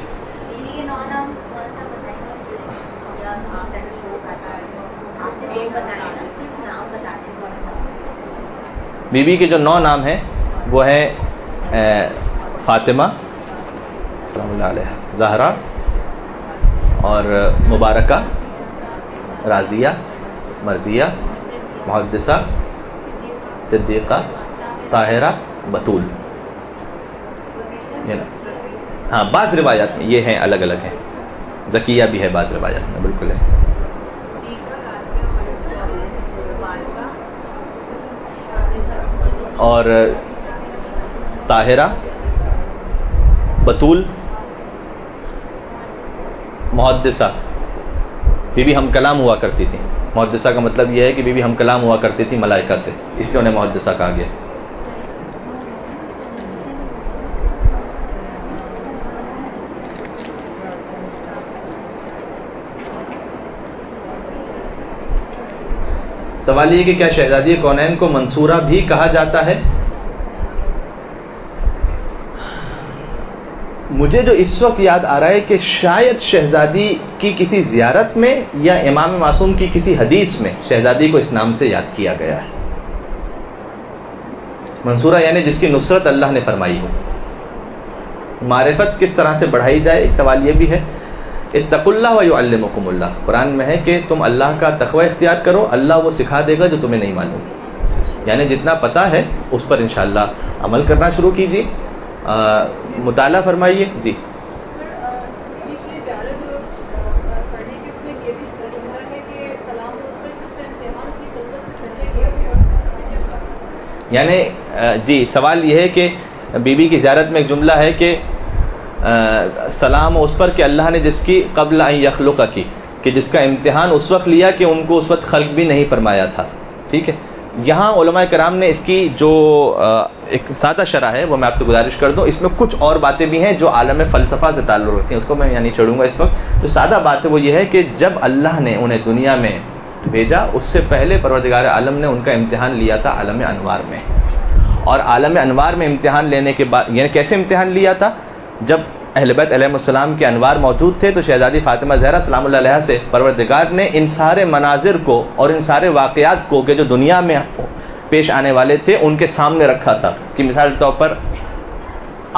بیوی کے جو 9 نام ہیں وہ ہیں فاطمہ سلام اللہ علیہ، زہرا اور مبارکہ، راضیہ، مرضیہ، محدثہ، صدیقہ، طاہرہ، بتول. یہ نا ہاں بعض روایات میں یہ ہیں، الگ الگ ہیں. زکیہ بھی ہے بعض روایات میں، بالکل ہے. اور طاہرہ، بتول، محدثہ. بی بی ہم کلام ہوا کرتی تھی. محدثہ کا مطلب یہ ہے کہ بی بی ہم کلام ہوا کرتی تھی ملائکہ سے، اس لیے انہیں محدثہ کہا گیا. سوال یہ کہ کیا شہزادی کونین کو منصورہ بھی کہا جاتا ہے؟ مجھے جو اس وقت یاد آ رہا ہے کہ شاید شہزادی کی کسی زیارت میں یا امام معصوم کی کسی حدیث میں شہزادی کو اس نام سے یاد کیا گیا ہے. منصورہ یعنی جس کی نصرت اللہ نے فرمائی ہو. معرفت کس طرح سے بڑھائی جائے، ایک سوال یہ بھی ہے. اتقوا اللہ ویعلمکم اللہ، قرآن میں ہے کہ تم اللہ کا تقوی اختیار کرو، اللہ وہ سکھا دے گا جو تمہیں نہیں معلوم. یعنی جتنا پتہ ہے اس پر انشاءاللہ عمل کرنا شروع کیجیے، مطالعہ فرمائیے. جی یعنی جی سوال یہ ہے کہ بی بی کی زیارت میں ایک جملہ ہے کہ سلام اس پر کہ اللہ نے جس کی قبل ان یخلق کی، کہ جس کا امتحان اس وقت لیا کہ ان کو اس وقت خلق بھی نہیں فرمایا تھا. ٹھیک ہے. یہاں علماء کرام نے اس کی جو ایک سادہ شرح ہے وہ میں آپ سے گزارش کر دوں. اس میں کچھ اور باتیں بھی ہیں جو عالم فلسفہ سے تعلق رکھتی ہیں، اس کو میں نہیں چھوڑوں گا اس وقت. جو سادہ بات ہے وہ یہ ہے کہ جب اللہ نے انہیں دنیا میں بھیجا اس سے پہلے پروردگار عالم نے ان کا امتحان لیا تھا عالم انوار میں. اور عالم انوار میں امتحان لینے کے بعد یعنی کیسے امتحان لیا تھا؟ جب اہل بیت علیہ السلام کے انوار موجود تھے تو شہزادی فاطمہ زہرا سلام اللہ علیہ سے پروردگار نے ان سارے مناظر کو اور ان سارے واقعات کو کہ جو دنیا میں پیش آنے والے تھے ان کے سامنے رکھا تھا کہ مثال کے طور پر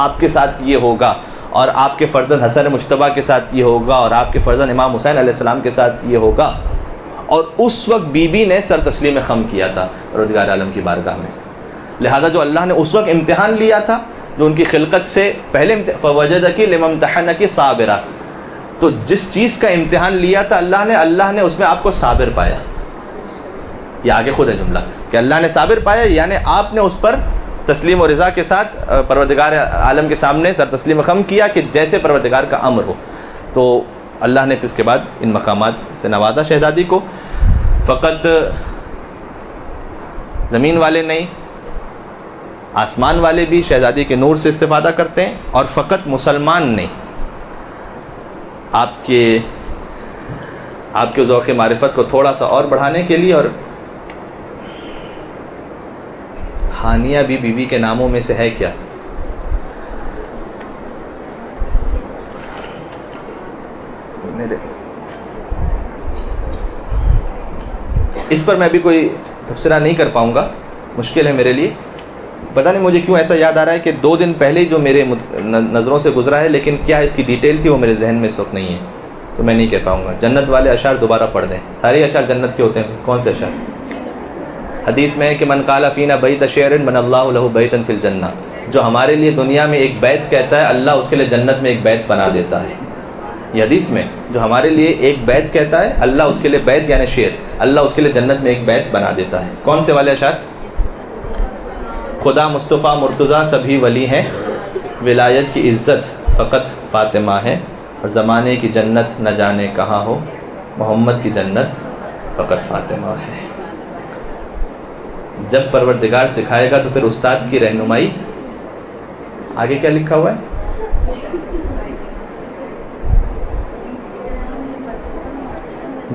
آپ کے ساتھ یہ ہوگا، اور آپ کے فرزند حسن مجتبیٰ کے ساتھ یہ ہوگا، اور آپ کے فرزند امام حسین علیہ السلام کے ساتھ یہ ہوگا. اور اس وقت بی بی نے سر تسلیم خم کیا تھا پروردگار عالم کی بارگاہ میں. لہذا جو اللہ نے اس وقت امتحان لیا تھا جو ان کی خلقت سے پہلے فوجدکی لما امتحنکی صابرہ، تو جس چیز کا امتحان لیا تھا اللہ نے اس میں آپ کو صابر پایا. یہ آگے خود ہے جملہ کہ اللہ نے صابر پایا، یعنی آپ نے اس پر تسلیم و رضا کے ساتھ پروردگار عالم کے سامنے سر تسلیم خم کیا کہ جیسے پروردگار کا امر ہو. تو اللہ نے پھر اس کے بعد ان مقامات سے نوازا شہزادی کو. فقط زمین والے نہیں، آسمان والے بھی شہزادی کے نور سے استفادہ کرتے ہیں، اور فقط مسلمان نہیں، آپ کے ذوق معرفت کو تھوڑا سا اور بڑھانے کے لیے. اور ہانیہ بھی بیوی کے ناموں میں سے ہے کیا؟ اس پر میں بھی کوئی تبصرہ نہیں کر پاؤں گا، مشکل ہے میرے لیے. پتہ نہیں مجھے کیوں ایسا یاد آ رہا ہے کہ 2 دن پہلے جو میرے نظروں سے گزرا ہے، لیکن کیا اس کی ڈیٹیل تھی وہ میرے ذہن میں اس وقت نہیں ہے، تو میں نہیں کہہ پاؤں گا. جنت والے اشعار دوبارہ پڑھ دیں. سارے اشعار جنت کے ہوتے ہیں. کون سے اشعار؟ حدیث میں ہے کہ من قال فینا بیت شعر بنى اللہ لہ بیتا فی الجنہ، جو ہمارے لیے دنیا میں ایک بیت کہتا ہے اللہ اس کے لیے جنت میں ایک بیت بنا دیتا ہے. یہ حدیث میں جو ہمارے لیے ایک بیت کہتا ہے اللہ اس کے لیے بیت یعنی شعر، اللہ اس کے لیے جنت میں ایک بیت بنا دیتا ہے. کون سے والے اشعار؟ خدا مصطفیٰ مرتضیٰ سبھی ولی ہیں، ولایت کی عزت فقط فاطمہ ہے، اور زمانے کی جنت نہ جانے کہاں ہو، محمد کی جنت فقط فاطمہ ہے. جب پروردگار سکھائے گا تو پھر استاد کی رہنمائی. آگے کیا لکھا ہوا ہے؟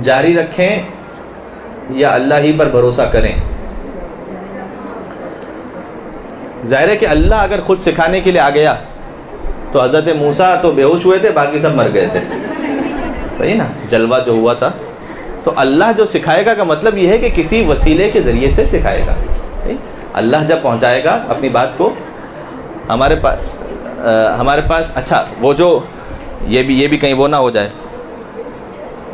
جاری رکھیں یا اللہ ہی پر بھروسہ کریں؟ ظاہر ہے کہ اللہ اگر خود سکھانے کے لیے آ گیا تو حضرت موسیٰ تو بے ہوش ہوئے تھے، باقی سب مر گئے تھے، صحیح نا؟ جلوہ جو ہوا تھا، تو اللہ جو سکھائے گا کا مطلب یہ ہے کہ کسی وسیلے کے ذریعے سے سکھائے گا۔ اللہ جب پہنچائے گا اپنی بات کو ہمارے پاس اچھا وہ جو یہ بھی کہیں وہ نہ ہو جائے،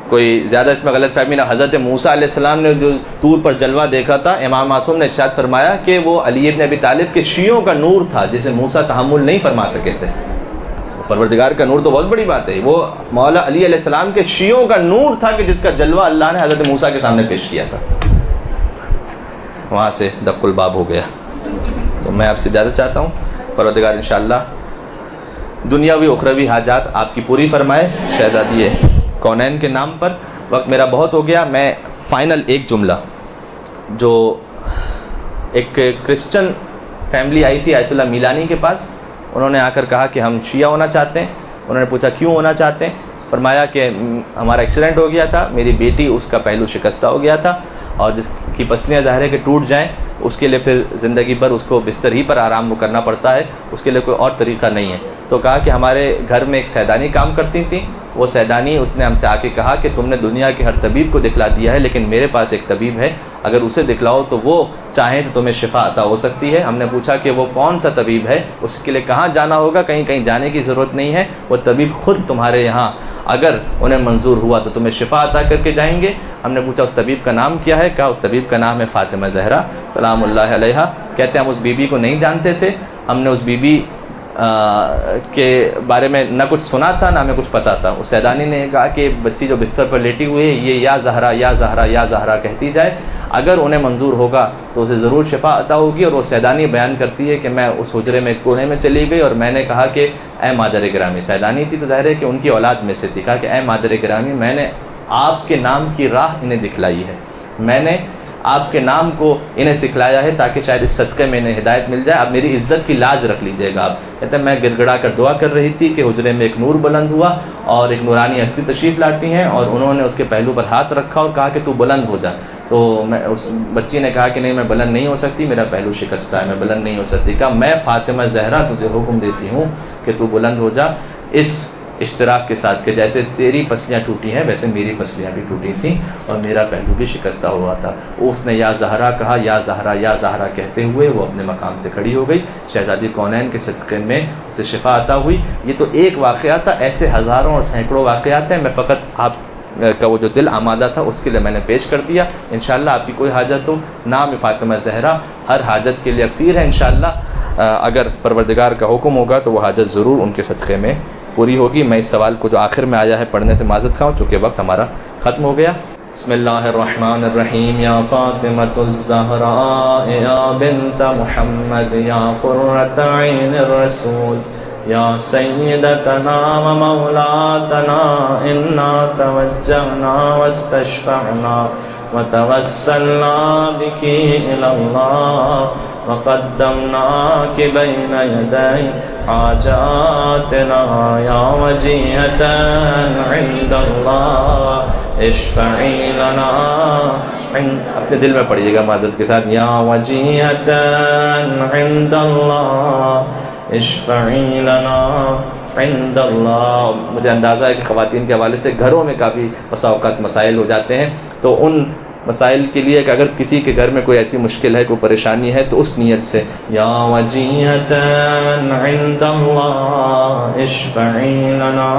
کوئی زیادہ اس میں غلط فہمی نہ۔ حضرت موسیٰ علیہ السلام نے جو طور پر جلوہ دیکھا تھا، امام معصوم نے ارشاد فرمایا کہ وہ علی ابن ابی طالب کے شیعوں کا نور تھا جسے موسیٰ تحمل نہیں فرما سکے تھے۔ پروردگار کا نور تو بہت بڑی بات ہے، وہ مولا علی علیہ السلام کے شیعوں کا نور تھا کہ جس کا جلوہ اللہ نے حضرت موسیٰ کے سامنے پیش کیا تھا۔ وہاں سے دق الباب ہو گیا۔ تو میں آپ سے اجازت چاہتا ہوں، پروردگار انشاءاللہ دنیاوی اخروی حاجات آپ کی پوری فرمائے شہزادی کونین کے نام پر۔ وقت میرا بہت ہو گیا، میں فائنل ایک جملہ، جو ایک کرسچن فیملی آئی تھی آیت اللہ میلانی کے پاس، انہوں نے آ کر کہا کہ ہم شیعہ ہونا چاہتے ہیں۔ انہوں نے پوچھا کیوں ہونا چاہتے ہیں؟ فرمایا کہ ہمارا ایکسیڈنٹ ہو گیا تھا، میری بیٹی اس کا پہلو شکستہ ہو گیا تھا، اور جس کی پسلیاں ظاہر ہے کہ ٹوٹ جائیں، اس کے لیے پھر زندگی بھر اس کو بستر ہی پر آرام کرنا پڑتا ہے، اس کے لیے کوئی اور طریقہ نہیں ہے۔ تو کہا کہ ہمارے گھر میں ایک سیدانی کام کرتی تھیں، وہ سیدانی اس نے ہم سے آ کے کہا کہ تم نے دنیا کے ہر طبیب کو دکھلا دیا ہے، لیکن میرے پاس ایک طبیب ہے، اگر اسے دکھلاؤ تو وہ چاہیں تو تمہیں شفا عطا ہو سکتی ہے۔ ہم نے پوچھا کہ وہ کون سا طبیب ہے، اس کے لیے کہاں جانا ہوگا؟ کہیں جانے کی ضرورت نہیں ہے، وہ طبیب خود تمہارے یہاں اگر انہیں منظور ہوا تو تمہیں شفا عطا کر کے جائیں گے۔ ہم نے پوچھا اس طبیب کا نام کیا ہے؟ کہا اس طبیب کا نام ہے فاطمہ زہرا سلام اللہ علیہا۔ کہتے ہیں ہم اس بی بی کو نہیں جانتے تھے، ہم نے اس بی بی کے بارے میں نہ کچھ سنا تھا نہ ہمیں کچھ پتا تھا۔ اس سیدانی نے کہا کہ بچی جو بستر پر لیٹی ہوئی ہے یہ یا زہرا یا زہرا یا زہرا کہتی جائے، اگر انہیں منظور ہوگا تو اسے ضرور شفا عطا ہوگی۔ اور وہ سیدانی بیان کرتی ہے کہ میں اس حجرے میں کونے میں چلی گئی اور میں نے کہا کہ اے مادر گرامی، سیدانی تھی تو ظاہر ہے کہ ان کی اولاد میں سے تھی، کہا کہ اے مادر گرامی، میں نے آپ کے نام کی راہ انہیں دکھلائی ہے، میں نے آپ کے نام کو انہیں سکھلایا ہے تاکہ شاید اس صدقے میں انہیں ہدایت مل جائے، اب میری عزت کی لاج رکھ لیجئے گا۔ آپ کہتے ہیں میں گڑ گڑا کر دعا کر رہی تھی کہ حجرے میں ایک نور بلند ہوا اور ایک نورانی ہستی تشریف لاتی ہیں، اور انہوں نے اس کے پہلو پر ہاتھ رکھا اور کہا کہ تو بلند ہو جا۔ تو میں اس بچی نے کہا کہ نہیں میں بلند نہیں ہو سکتی، میرا پہلو شکستہ ہے، میں بلند نہیں ہو سکتی۔ کہا میں فاطمہ زہرا تجھے حکم دیتی ہوں کہ تو بلند ہو جا، اس اشتراک کے ساتھ کہ جیسے تیری پسلیاں ٹوٹی ہیں ویسے میری پسلیاں بھی ٹوٹی تھیں اور میرا پہلو بھی شکستہ ہوا تھا۔ اس نے یا زہرا کہا، یا زہرا یا زہرا کہتے ہوئے وہ اپنے مقام سے کھڑی ہو گئی، شہزادی کونین کے صدقے میں اسے شفا عطا ہوئی۔ یہ تو ایک واقعہ تھا، ایسے ہزاروں اور سینکڑوں واقعات ہیں، میں فقط آپ کا وہ جو دل آمادہ تھا اس کے لیے میں نے پیش کر دیا۔ انشاءاللہ آپ کی کوئی حاجت ہو، نام فاطمہ زہرا ہر حاجت کے لیے اکثیر ہے، انشاءاللہ اگر پروردگار کا حکم ہوگا تو وہ حاجت ضرور ان کے صدقے میں پوری ہوگی۔ میں اس سوال کو جو آخر میں آیا ہے پڑھنے سے معذرت خواہ ہوں چونکہ وقت ہمارا ختم ہو گیا۔ بسم اللہ الرحمن الرحیم۔ یا فاطمۃ الزہراء یا بنت محمد یا قرۃ عین الرسول یا سیدتنا و مولاتنا انا توجہنا واستشفعنا وتوسلنا بک الی اللہ وقدمناک بین یدی حاجاتنا یا وجیہۃ عند اللہ اشفعی لنا۔ اپنے دل میں پڑھیے گا معذرت کے ساتھ، یا وجیہۃ عند اللہ اشفعی لنا عند اللہ۔ مجھے اندازہ ہے کہ خواتین کے حوالے سے گھروں میں کافی بسا اوقات مسائل ہو جاتے ہیں، تو ان مسائل کے لیے کہ اگر کسی کے گھر میں کوئی ایسی مشکل ہے، کوئی پریشانی ہے، تو اس نیت سے یا وجیہۃ عند اللہ اشفعی لنا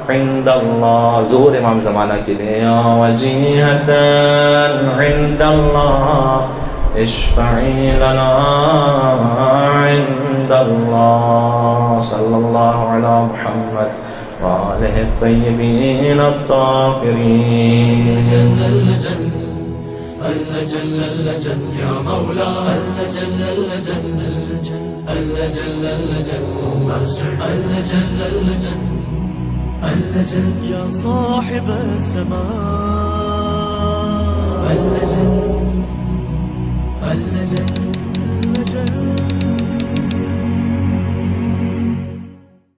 عند اللہ، ظہور امام زمانہ کے لیے یا وجیہۃ عند اللہ اشفعی لنا عند اللہ۔ صلی اللہ علی محمد وآلہ الطیبین الطاہرین۔ اللجن اللجن یا مولا اللجن اللجن اللجن اللجن اللجن اللجن اللجن یا صاحب السماء اللجن اللجن